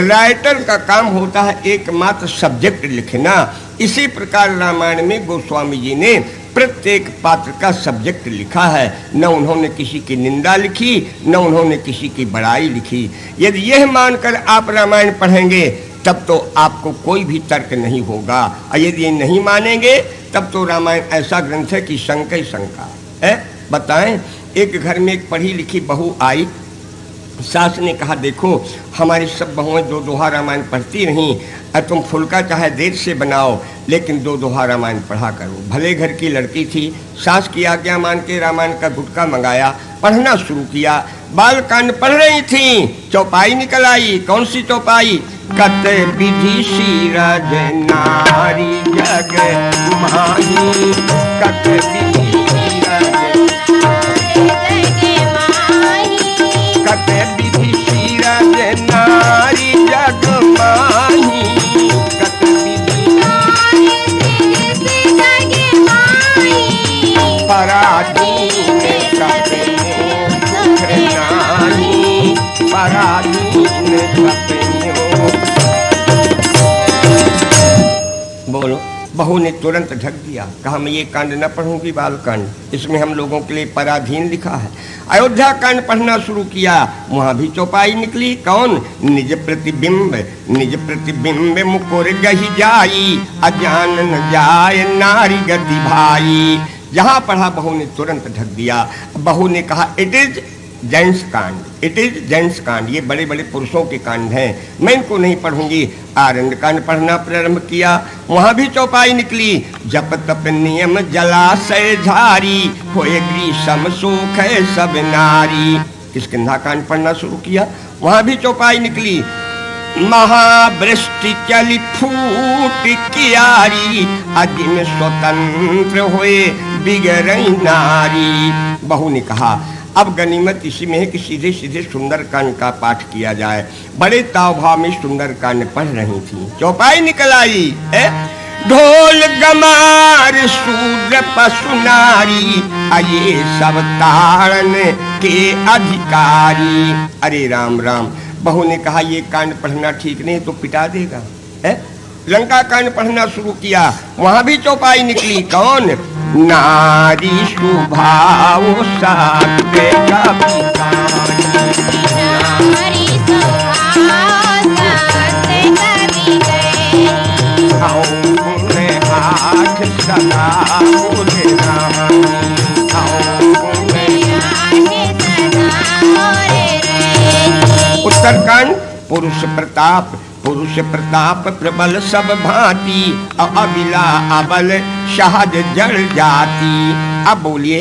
[SPEAKER 1] राइटर का काम होता है एकमात्र सब्जेक्ट लिखना। इसी प्रकार रामायण में गोस्वामी जी ने प्रत्येक पात्र का सब्जेक्ट लिखा है। न उन्होंने किसी की निंदा लिखी, न उन्होंने किसी की बड़ाई लिखी। यदि यह मानकर आप रामायण पढ़ेंगे तब तो आपको कोई भी तर्क नहीं होगा, और यदि ये नहीं मानेंगे तब तो रामायण ऐसा ग्रंथ है कि शंका ही शंका है। बताएं, एक घर में एक पढ़ी लिखी बहू आई। सास ने कहा देखो हमारी सब बहुएं 2 दोहा रामायण पढ़ती रहीं, और तुम फुल्का चाहे देर से बनाओ लेकिन 2 दोहा रामायण पढ़ा करो। भले घर की लड़की थी, सास की आज्ञा मान के रामायण का गुटका मंगाया, पढ़ना शुरू किया। बालकांड पढ़ रही थी, चौपाई निकल आई। कौन सी चौपाई? कत विधि सीरज नारी जग माही, बहू ने तुरंत ढक दिया, कहा मैं ये कांड न पढ़ूंगी, बाल कांड, इसमें हम लोगों के लिए पराधीन लिखा है। अयोध्या कांड पढ़ना शुरू किया, वहां भी चौपाई निकली, कौन? निज प्रतिबिंब मुकुर गही जाई, अजान न जाए नारी गति भाई। जहां पढ़ा बहू ने तुरंत ढक दिया। बहू ने कहा इट इज जेंट्स कांड, इट इज जेंट्स कांड, ये बड़े बड़े पुरुषों के कांड हैं, मैं इनको नहीं पढ़ूंगी। आरण्य कांड पढ़ना प्रारंभ किया, वहां भी चौपाई निकली, जप तप नियम जलाशय झारी, होए ग्रीष्म सुख है सब नारी। किष्किंधा कांड पढ़ना शुरू किया, वहां भी चौपाई निकली, महावृष्टि चली फूट कियारी, अजिम स्वतंत्र हुए बिगड़ई नारी। बहू ने कहा अब गनीमत इसी में है कि सीधे सीधे सुंदरकांड का पाठ किया जाए। बड़े ताव भाव में सुंदरकांड पढ़ रही थी, चौपाई निकल आई, ढोल गमार शूद्र पशु नारी, आये सब तारण के अधिकारी। अरे राम राम, बहू ने कहा ये कांड पढ़ना ठीक नहीं तो पिटा देगा। लंका कांड पढ़ना शुरू किया, वहां भी चौपाई निकली, कौन? नारी स्वभाव सात्वे कविकारी, नारी स्वभाव सात्वे कविकारी, आओ गुणे आठ सदा बोले रानी, आओ गुणे आठ सदा बोले रे। उत्तरकांड पुरुष प्रताप प्रबल सब भांति, अबिला अबल शहद जड़ जाती। अब बोलिए,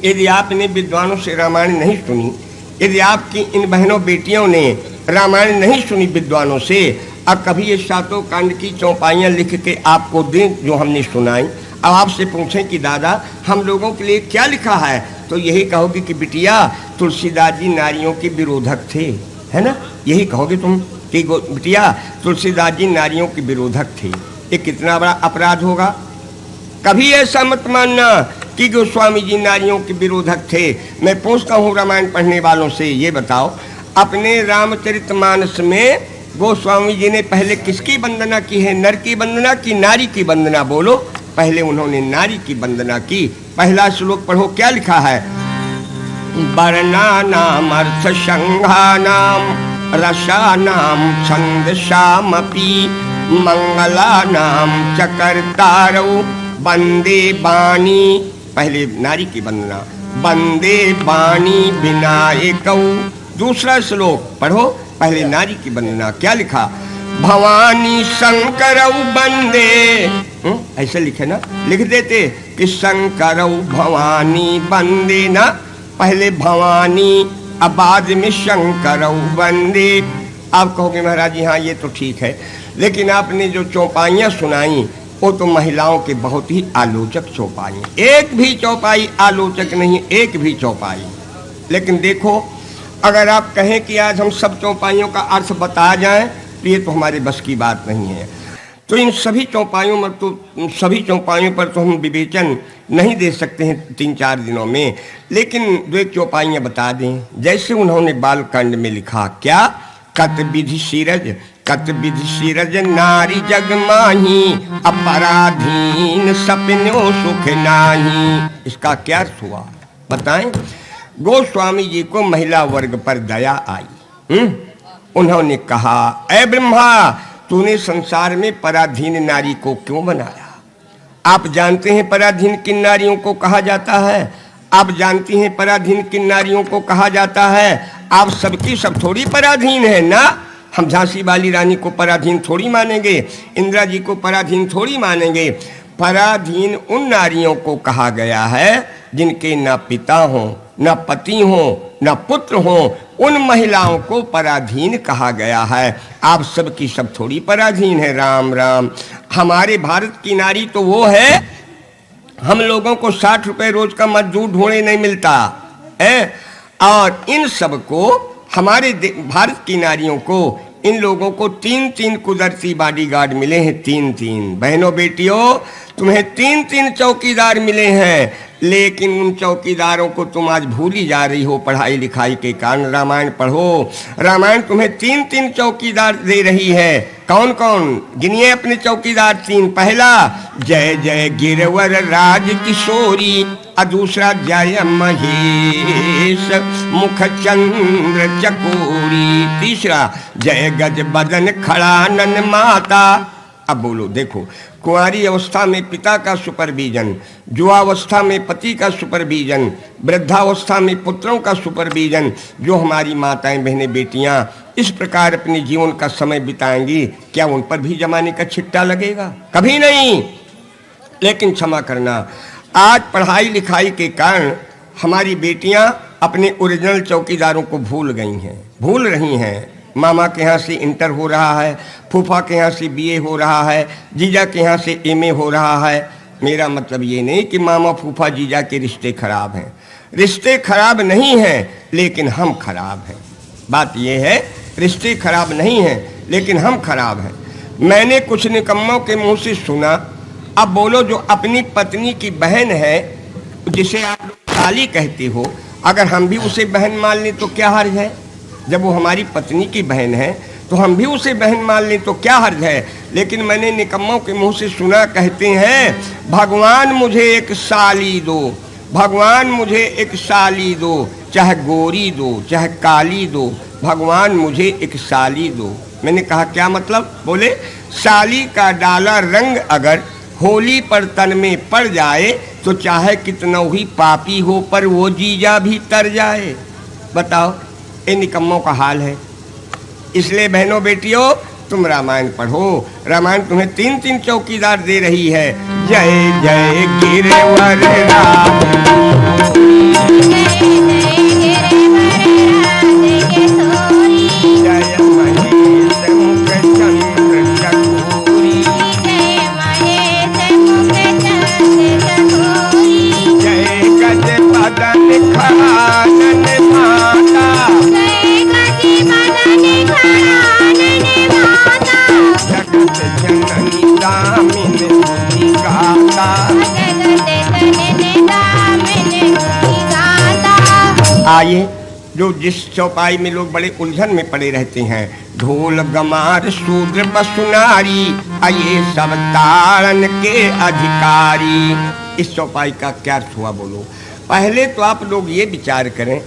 [SPEAKER 1] यदि आपने विद्वानों से रामायण नहीं सुनी, यदि आपकी इन बहनों बेटियों ने रामायण नहीं सुनी विद्वानों से, अब कभी ये सातों कांड की चौपाइयाँ लिख के आपको दें जो हमने सुनाई, अब आपसे पूछें कि दादा हम लोगों के लिए क्या लिखा है, तो यही कहोगे कि बिटिया तुलसीदास जी नारियों के विरोधक थे, है ना? यही कहोगे तुम कि बिटिया तुलसीदास जी नारियों के विरोधक थे। ये कितना बड़ा अपराध होगा। कभी ऐसा मत मानना कि गोस्वामी जी नारियों के विरोधक थे। मैं पूछता हूँ रामायण पढ़ने वालों से, ये बताओ अपने रामचरितमानस में गोस्वामी जी ने पहले किसकी वंदना की है? नर की वंदना की नारी की वंदना? बोलो। पहले उन्होंने नारी की वंदना की। पहला श्लोक पढ़ो, क्या लिखा है? वर्णानाम अर्थ संघानाम रसानाम छंदसामपि, मंगलानाम चकर्तारौ वंदे वाणी। पहले नारी की वंदना, वंदे वाणी विनायकौ। दूसरा श्लोक पढ़ो, पहले नारी की वंदना, क्या लिखा? भवानी शंकरौ वंदे। ऐसे लिखे ना, लिख देते कि शंकरौ भवानी वंदे ना, पहले भवानी अब बाद में शंकरौ वंदे। आप कहोगे महाराज जी हाँ ये तो ठीक है, लेकिन आपने जो चौपाइयाँ सुनाई वो तो महिलाओं के बहुत ही आलोचक चौपाई, एक भी चौपाई आलोचक नहीं, एक भी चौपाई। लेकिन देखो, अगर आप कहें कि आज हम सब चौपाइयों का अर्थ बता जाएं तो ये तो हमारे बस की बात नहीं है। तो इन सभी चौपाइयों पर तो हम विवेचन नहीं दे सकते हैं 3-4 दिनों में, लेकिन 2 चौपाइयाँ बता दें। जैसे उन्होंने बालकांड में लिखा, क्या? कत विधि सिरज नारी जग माही, अपराधीन सपनो सुख नाही। इसका क्या अर्थ हुआ बताएं? गोस्वामी जी को महिला वर्ग पर दया आई। उन्होंने कहा, ऐ ब्रह्मा, तूने संसार में पराधीन नारी को क्यों बनाया? आप जानते हैं पराधीन किन नारियों को कहा जाता है? आप जानती हैं पराधीन किन नारियों को कहा जाता है? आप सबकी सब थोड़ी पराधीन है ना। हम झांसी वाली रानी को पराधीन थोड़ी मानेंगे, इंदिरा जी को पराधीन थोड़ी मानेंगे। पराधीन उन नारियों को कहा गया है जिनके ना पिता हो, ना पति हो, ना पुत्र हो, उन महिलाओं को पराधीन कहा गया है। आप सब की सब थोड़ी पराधीन है। राम राम। हमारे भारत की नारी तो वो है, हम लोगों को 60 रुपए रोज का मजदूर ढूंढे नहीं मिलता है, और इन सब को, हमारे भारत की नारियों को, इन लोगों को 3-3 कुदरती बॉडीगार्ड मिले हैं। 3-3 बहनों बेटियों, तुम्हें 3-3 चौकीदार मिले हैं। लेकिन उन चौकीदारों को तुम आज भूल ही जा रही हो पढ़ाई लिखाई के कारण। रामायण पढ़ो। रामायण तुम्हें 3 चौकीदार दे रही है। कौन कौन? गिनिए अपने चौकीदार 3। पहला जय जय गिरवर राज किशोरी, और दूसरा जय महेश मुख चंद्र चकोरी, तीसरा जय गज बदन खड़ानन माता। अब बोलो, देखो, कुंवारी अवस्था में पिता का सुपरविजन, युवावस्था में पति का सुपरविजन, वृद्धावस्था में पुत्रों का सुपरविजन। जो हमारी माताएं बहनें बेटियां इस प्रकार अपने जीवन का समय बिताएंगी, क्या उन पर भी जमाने का छिट्टा लगेगा? कभी नहीं। लेकिन क्षमा करना, आज पढ़ाई लिखाई के कारण हमारी बेटियां अपने ओरिजिनल चौकीदारों को भूल गई हैं, भूल रही हैं। मामा के यहाँ से इंटर हो रहा है, फूफा के यहाँ से बीए हो रहा है, जीजा के यहाँ से एमए हो रहा है। मेरा मतलब ये नहीं कि मामा फूफा जीजा के रिश्ते खराब हैं, रिश्ते खराब नहीं हैं, लेकिन हम खराब हैं। बात ये है, रिश्ते खराब नहीं हैं, लेकिन हम खराब हैं। मैंने कुछ निकम्मों के मुंह से सुना। अब बोलो, जो अपनी पत्नी की बहन है, जिसे आप लोग साली कहते हो, अगर हम भी उसे बहन मान लें तो क्या हर्ज है? जब वो हमारी पत्नी की बहन है तो हम भी उसे बहन मान लें तो क्या हर्ज है? लेकिन मैंने निकम्मों के मुंह से सुना, कहते हैं भगवान मुझे एक साली दो, भगवान मुझे एक साली दो, चाहे गोरी दो चाहे काली दो, भगवान मुझे एक साली दो। मैंने कहा क्या मतलब? बोले साली का डाला रंग अगर होली पर तन में पड़ जाए तो चाहे कितना ही पापी हो पर वो जीजा भी तर जाए। बताओ, ये निकम्मों का हाल है। इसलिए बहनों बेटियों, तुम रामायण पढ़ो। रामायण तुम्हें 3 चौकीदार दे रही है। जय जय गिरवर राज, जय महेश मुख चंद्र चकोरी, जय गज बदन खड़ानन माता, जगत जननी दामिनी गाता। आइए, जो जिस चौपाई में लोग बड़े उलझन में पड़े रहते हैं, ढोल गमार शूद्र बसुनारी, आइए सब तारण के अधिकारी। इस चौपाई का क्या अर्थ हुआ बोलो? पहले तो आप लोग ये विचार करें,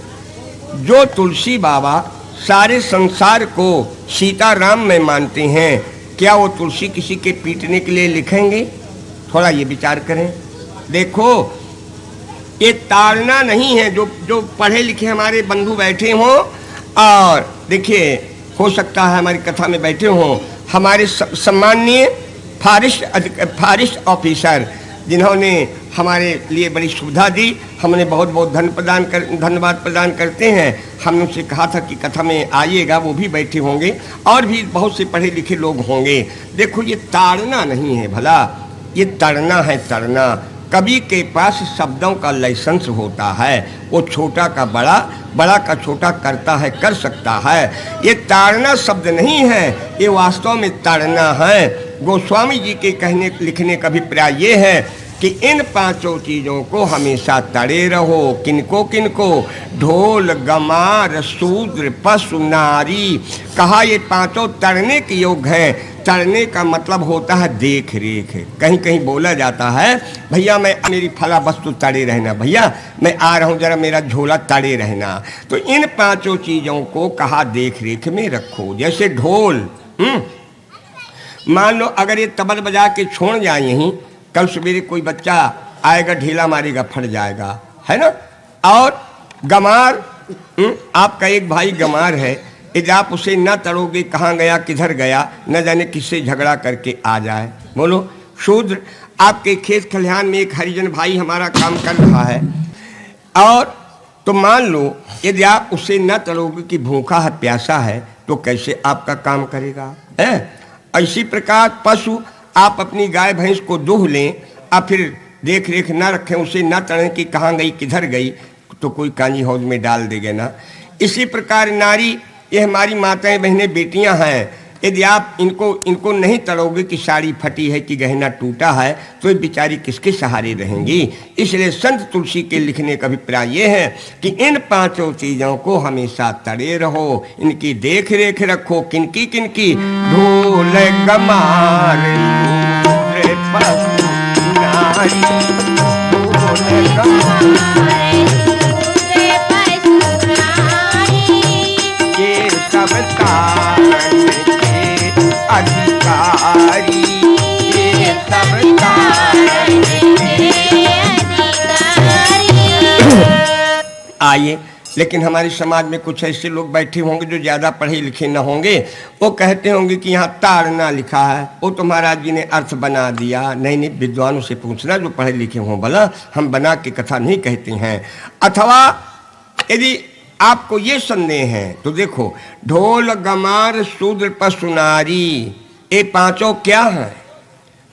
[SPEAKER 1] जो तुलसी बाबा सारे संसार को सीताराम में मानते हैं, क्या वो तुलसी किसी के पीटने के लिए लिखेंगे? थोड़ा ये विचार करें। देखो, ये ताड़ना नहीं है। जो पढ़े लिखे हमारे बंधु बैठे हों, और देखिए, हो सकता है हमारी कथा में बैठे हों हमारे सम्माननीय फॉरेस्ट ऑफिसर, जिन्होंने हमारे लिए बड़ी सुविधा दी। हमने बहुत बहुत धन्यवाद प्रदान करते हैं। हमने उनसे कहा था कि कथा में आइएगा, वो भी बैठे होंगे, और भी बहुत से पढ़े लिखे लोग होंगे। देखो, ये ताड़ना नहीं है भला, ये तड़ना है, तड़ना। कवि के पास शब्दों का लाइसेंस होता है। वो छोटा का बड़ा, बड़ा का छोटा करता है, कर सकता है। ये ताड़ना शब्द नहीं है, ये वास्तव में तड़ना है। गोस्वामी जी के कहने लिखने का अभिप्राय ये है कि इन 5 चीज़ों को हमेशा तड़े रहो। किनको किनको? ढोल गमार शूद्र पशु नारी। कहा ये 5 तड़ने के योग हैं। तड़ने का मतलब होता है देख रेख। कहीं कहीं बोला जाता है, भैया मैं मेरी फला वस्तु तड़े रहना, भैया मैं आ रहा हूँ, जरा मेरा झोला तड़े रहना। तो इन 5 चीज़ों को कहा देख रेख में रखो। जैसे ढोल, मान लो अगर ये तबल बजा के छोड़ जाए यहीं, कल सवेरे कोई बच्चा आएगा, ढीला मारेगा, फट जाएगा, है ना। और गमार, आपका एक भाई गमार है, यदि आप उसे न तड़ोगे, कहाँ गया किधर गया, न जाने किससे झगड़ा करके आ जाए। बोलो। शूद्र, आपके खेत खलिहान में एक हरिजन भाई हमारा काम कर रहा है, और तो मान लो यदि आप उसे न तड़ोगे कि भूखा है प्यासा है, तो कैसे आपका काम करेगा? है इसी प्रकार पशु, आप अपनी गाय भैंस को दूह लें और फिर देख रेख न रखें, उसे न तड़ें कि कहाँ गई किधर गई, तो कोई कांजी हौज में डाल देगा ना। इसी प्रकार नारी, ये हमारी माताएं बहनें बेटियां हैं, यदि आप इनको नहीं तड़ोगे कि साड़ी फटी है कि गहना टूटा है तो ये बेचारी किसके सहारे रहेंगी। इसलिए संत तुलसी के लिखने का अभिप्राय ये है कि इन पांचों चीजों को हमेशा तड़े रहो, इनकी देख रेख रखो। किनकी किनकी? ढोल गमार सूद्र पशु नारी, ढोल गमार ये सब तारण के अधिकारी, ये सब तारण के अधिकारी। आइए, लेकिन हमारे समाज में कुछ ऐसे लोग बैठे होंगे जो ज़्यादा पढ़े लिखे न होंगे। वो कहते होंगे कि यहाँ ताड़ना लिखा है, वो तो महाराज जी ने अर्थ बना दिया। नहीं नहीं, विद्वानों से पूछना जो पढ़े लिखे हों, भला हम बना के कथा नहीं कहते हैं। अथवा यदि आपको ये संदेह है तो देखो, ढोल गमार शूद्र पशु नारी, ये पांचों क्या हैं?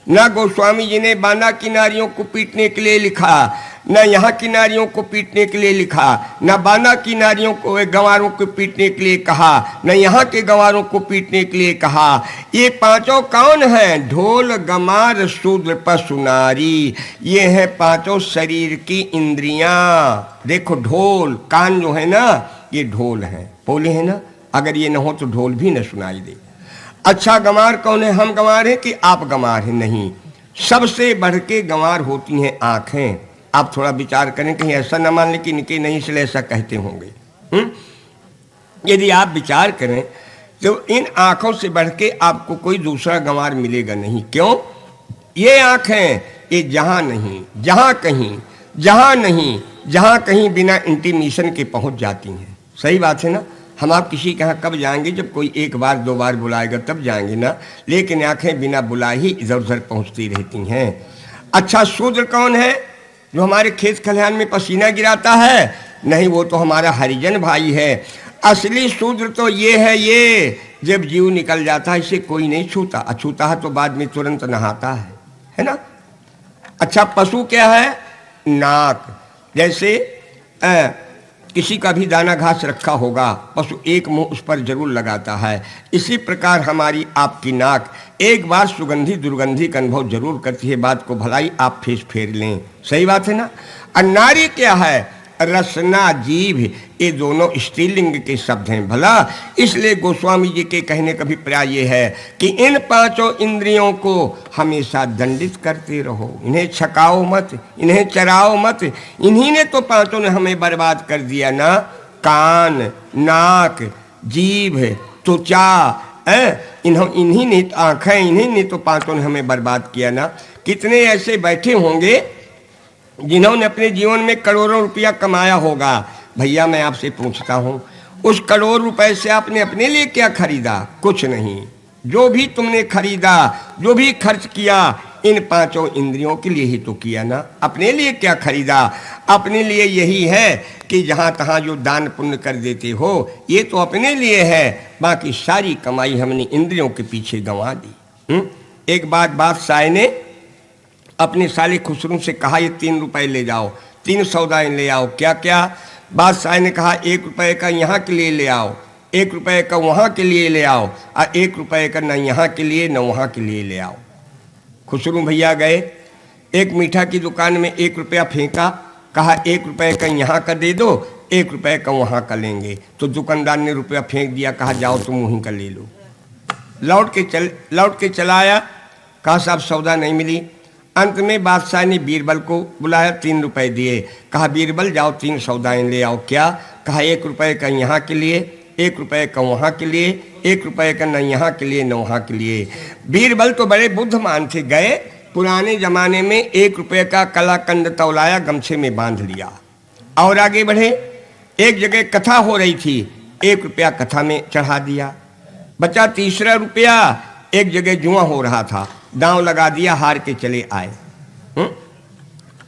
[SPEAKER 1] न गोस्वामी जी ने बाना की नारियों को पीटने के लिए लिखा, न यहाँ की नारियों को पीटने के लिए लिखा, न बाना की नारियों को गंवारों को पीटने के लिए कहा, न यहाँ के गंवारों को पीटने के लिए कहा। ये पांचों कौन हैं? ढोल गमार शूद्र पशु नारी, ये हैं पांचों शरीर की इंद्रियां। देखो ढोल, कान जो है ना, ये ढोल है, बोले है ना, अगर ये न हो तो ढोल भी न सुनाई दे। अच्छा, गंवार कौन है? हम गंवार हैं कि आप गंवार हैं? नहीं, सबसे बढ़ के गंवार होती हैं आंखें। आप थोड़ा विचार करें, कहीं ऐसा न मान लें कि इनके नहीं इसलिए ऐसा कहते होंगे। यदि आप विचार करें तो इन आंखों से बढ़ के आपको कोई दूसरा गंवार मिलेगा नहीं। क्यों? ये आंखें, ये जहां नहीं, जहां कहीं, जहां नहीं, जहां कहीं बिना इंटीमेशन के पहुंच जाती हैं। सही बात है ना? हम आप किसी के यहाँ कब जाएंगे? जब कोई एक बार दो बार बुलाएगा तब जाएंगे ना, लेकिन आंखें बिना बुलाए ही इधर उधर पहुंचती रहती हैं। अच्छा, शूद्र कौन है? जो हमारे खेत खलिहान में पसीना गिराता है? नहीं, वो तो हमारा हरिजन भाई है। असली शूद्र तो ये है, ये जब जीव निकल जाता है इसे कोई नहीं छूता, अछूता है तो बाद में तुरंत नहाता है ना? अच्छा, पशु क्या है? नाक। जैसे किसी का भी दाना घास रखा होगा, पशु एक मुंह उस पर जरूर लगाता है। इसी प्रकार हमारी आपकी नाक एक बार सुगंधी दुर्गंधी का अनुभव जरूर करती है। बात को भलाई आप फेस फेर लें। सही बात है ना? और नारी क्या है? रसना, जीभ, ये दोनों स्त्रीलिंग के शब्द हैं। भला इसलिए गोस्वामी जी के कहने का अभिप्राय ये है कि इन पांचों इंद्रियों को हमेशा दंडित करते रहो, इन्हें छकाओ मत, इन्हें चराओ मत। इन्हीं ने तो पांचों ने हमें बर्बाद कर दिया ना। कान, नाक, जीभ, त्वचा, इन्हीं ने, आंखें, इन्हीं ने तो पांचों ने हमें बर्बाद किया ना। कितने ऐसे बैठे होंगे जिन्होंने अपने जीवन में करोड़ों रुपया कमाया होगा। भैया मैं आपसे पूछता हूँ, उस करोड़ रुपए से आपने अपने लिए क्या खरीदा? कुछ नहीं। जो भी तुमने खरीदा, जो भी खर्च किया, इन पांचों इंद्रियों के लिए ही तो किया ना। अपने लिए क्या खरीदा? अपने लिए यही है कि जहाँ तहाँ जो दान पुण्य कर देते हो, ये तो अपने लिए है। बाकी सारी कमाई हमने इंद्रियों के पीछे गंवा दी। एक बादशाह ने अपने साले खुसरू से कहा, ये 3 रुपए ले जाओ, 3 सौदाएं ले आओ। क्या क्या? बादशाह ने कहा 1 रुपए का यहाँ के लिए ले आओ, 1 रुपए का वहाँ के लिए ले आओ, और 1 रुपए का न यहाँ के लिए न वहाँ के लिए ले आओ। खुसरू भैया गए, एक मीठा की दुकान में 1 रुपया फेंका, कहा 1 रुपए का यहाँ का दे दो, 1 रुपए का वहाँ का लेंगे। तो दुकानदार ने रुपया फेंक दिया, कहा जाओ तुम वहीं का ले लो। लौट के चला आया, कहा साहब सौदा नहीं मिली। अंत में बादशाह ने बीरबल को बुलाया, 3 रुपए दिए, कहा बीरबल जाओ 3 सौदाएं ले आओ। क्या? कहा 1 रुपए का यहाँ के लिए, 1 रुपए का वहाँ के लिए, 1 रुपए का न यहाँ के लिए न वहाँ के लिए। बीरबल तो बड़े बुद्धिमान थे, गए पुराने जमाने में 1 रुपए का कलाकंद तौलाया, गमछे में बांध लिया और आगे बढ़े। एक जगह कथा हो रही थी, 1 रुपया कथा में चढ़ा दिया, बचा 3रा रुपया। एक जगह जुआ हो रहा था, दांव लगा दिया, हार के चले आए।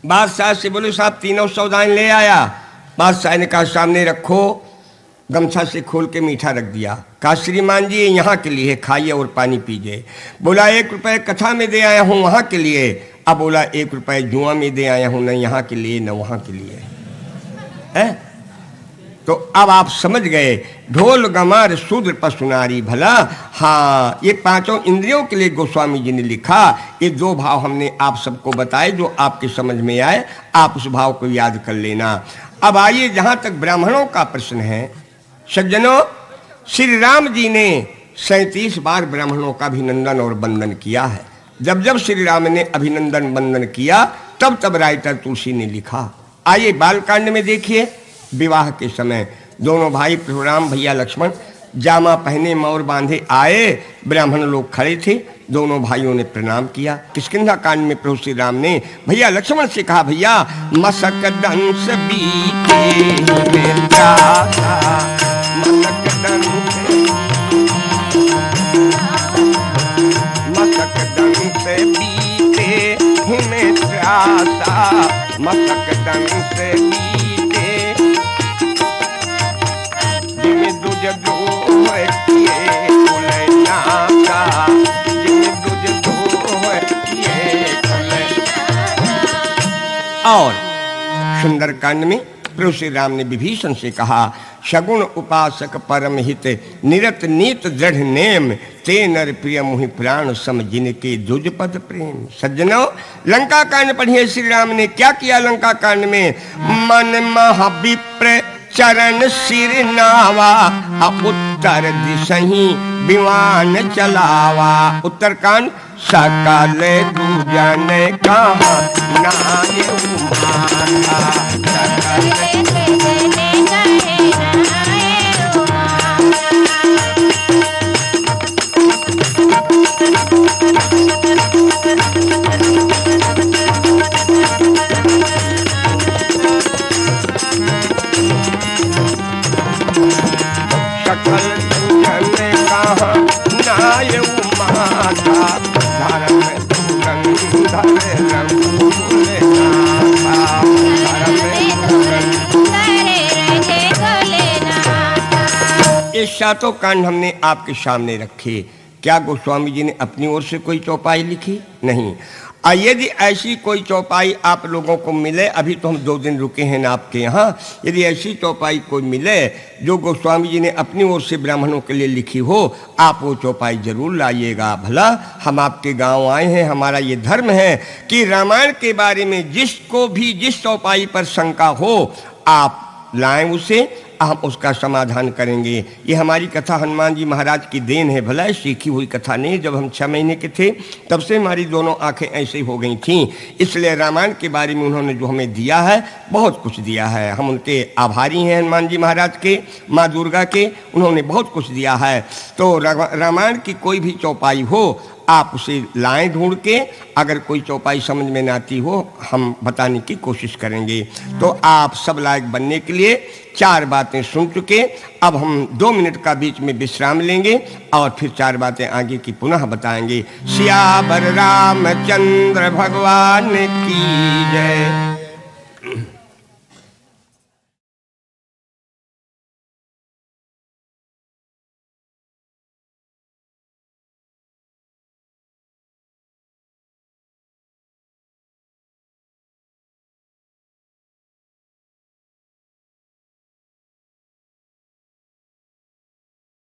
[SPEAKER 1] बादशाह से बोले साहब 3 सौदाएं ले आया। बादशाह ने कहा सामने रखो, गमछा से खोल के मीठा रख दिया। कहा श्रीमान जी ये यहाँ के लिए खाइए और पानी पीजिए। बोला 1 रुपए कथा में दे आया हूँ वहाँ के लिए। अब बोला 1 रुपए जुआ में दे आया हूँ, न यहाँ के लिए न वहाँ के लिए है। तो अब आप समझ गए, ढोल गमार शूद्र पशुनारी भला। हाँ, ये पांचों इंद्रियों के लिए गोस्वामी जी ने लिखा। ये दो भाव हमने आप सबको बताए, जो आपके समझ में आए आप उस भाव को याद कर लेना। अब आइए, जहां तक ब्राह्मणों का प्रश्न है, सज्जनों, श्री राम जी ने 37 बार ब्राह्मणों का अभिनंदन और वंदन किया है। जब जब श्री राम ने अभिनंदन वंदन किया, तब तब राइटर तुलसी ने लिखा। आइए बालकांड में देखिए, विवाह के समय दोनों भाई परशुराम भैया लक्ष्मण जामा पहने मोर बांधे आए, ब्राह्मण लोग खड़े थे, दोनों भाइयों ने प्रणाम किया। किष्किंधा कांड में प्रभु श्री राम ने भैया लक्ष्मण से कहा, भैया मसक दंश बीते मसक दंश बीते हिमें त्रासा, मसक दंश बीते जिमें दुज दोह किए कुलैना का, जिमें दुज दोह किए कुलैना। और सुंदरकांड में प्रभु श्री राम ने विभीषण से कहा, शगुन उपासक परम हित निरत नीत दृढ़ नेम, ते नर प्रिय मुहि प्राण सम जिनके दुज पद प्रेम। सज्जनों, लंका कांड पढ़िए, श्री राम ने क्या किया लंका कांड में। मन महाविप्र चरण सिर नावा, उत्तर दिशही विमान चलावा। उत्तरकांड सकल दुजन कहा नाय उमाता, सकल दुजन कहा नाय उमाता, धर्म धुरंधर रघुकुल नाथा, ये सातों कांड हमने आपके सामने रखे। क्या गोस्वामी जी ने अपनी ओर से कोई चौपाई लिखी? नहीं। यदि ऐसी कोई चौपाई आप लोगों को मिले, अभी तो हम 2 दिन रुके हैं ना आपके यहाँ, यदि ऐसी चौपाई कोई मिले जो गोस्वामी जी ने अपनी ओर से ब्राह्मणों के लिए लिखी हो, आप वो चौपाई जरूर लाइएगा। भला हम आपके गांव आए हैं, हमारा ये धर्म है कि रामायण के बारे में जिसको भी जिस चौपाई पर शंका हो आप लाएं उसे, हम उसका समाधान करेंगे। ये हमारी कथा हनुमान जी महाराज की देन है, भला सीखी हुई कथा नहीं। जब हम 6 महीने के थे तब से हमारी दोनों आंखें ऐसे हो गई थीं, इसलिए रामायण के बारे में उन्होंने जो हमें दिया है, बहुत कुछ दिया है। हम उनके आभारी हैं, हनुमान जी महाराज के, माँ दुर्गा के, उन्होंने बहुत कुछ दिया है। तो रामायण की कोई भी चौपाई हो आप उसे लाएं ढूंढ के, अगर कोई चौपाई समझ में ना आती हो हम बताने की कोशिश करेंगे। तो आप सब लायक बनने के लिए 4 बातें सुन चुके, अब हम 2 मिनट का बीच में विश्राम लेंगे और फिर 4 बातें आगे की पुनः बताएंगे। सियावर रामचंद्र भगवान की जय।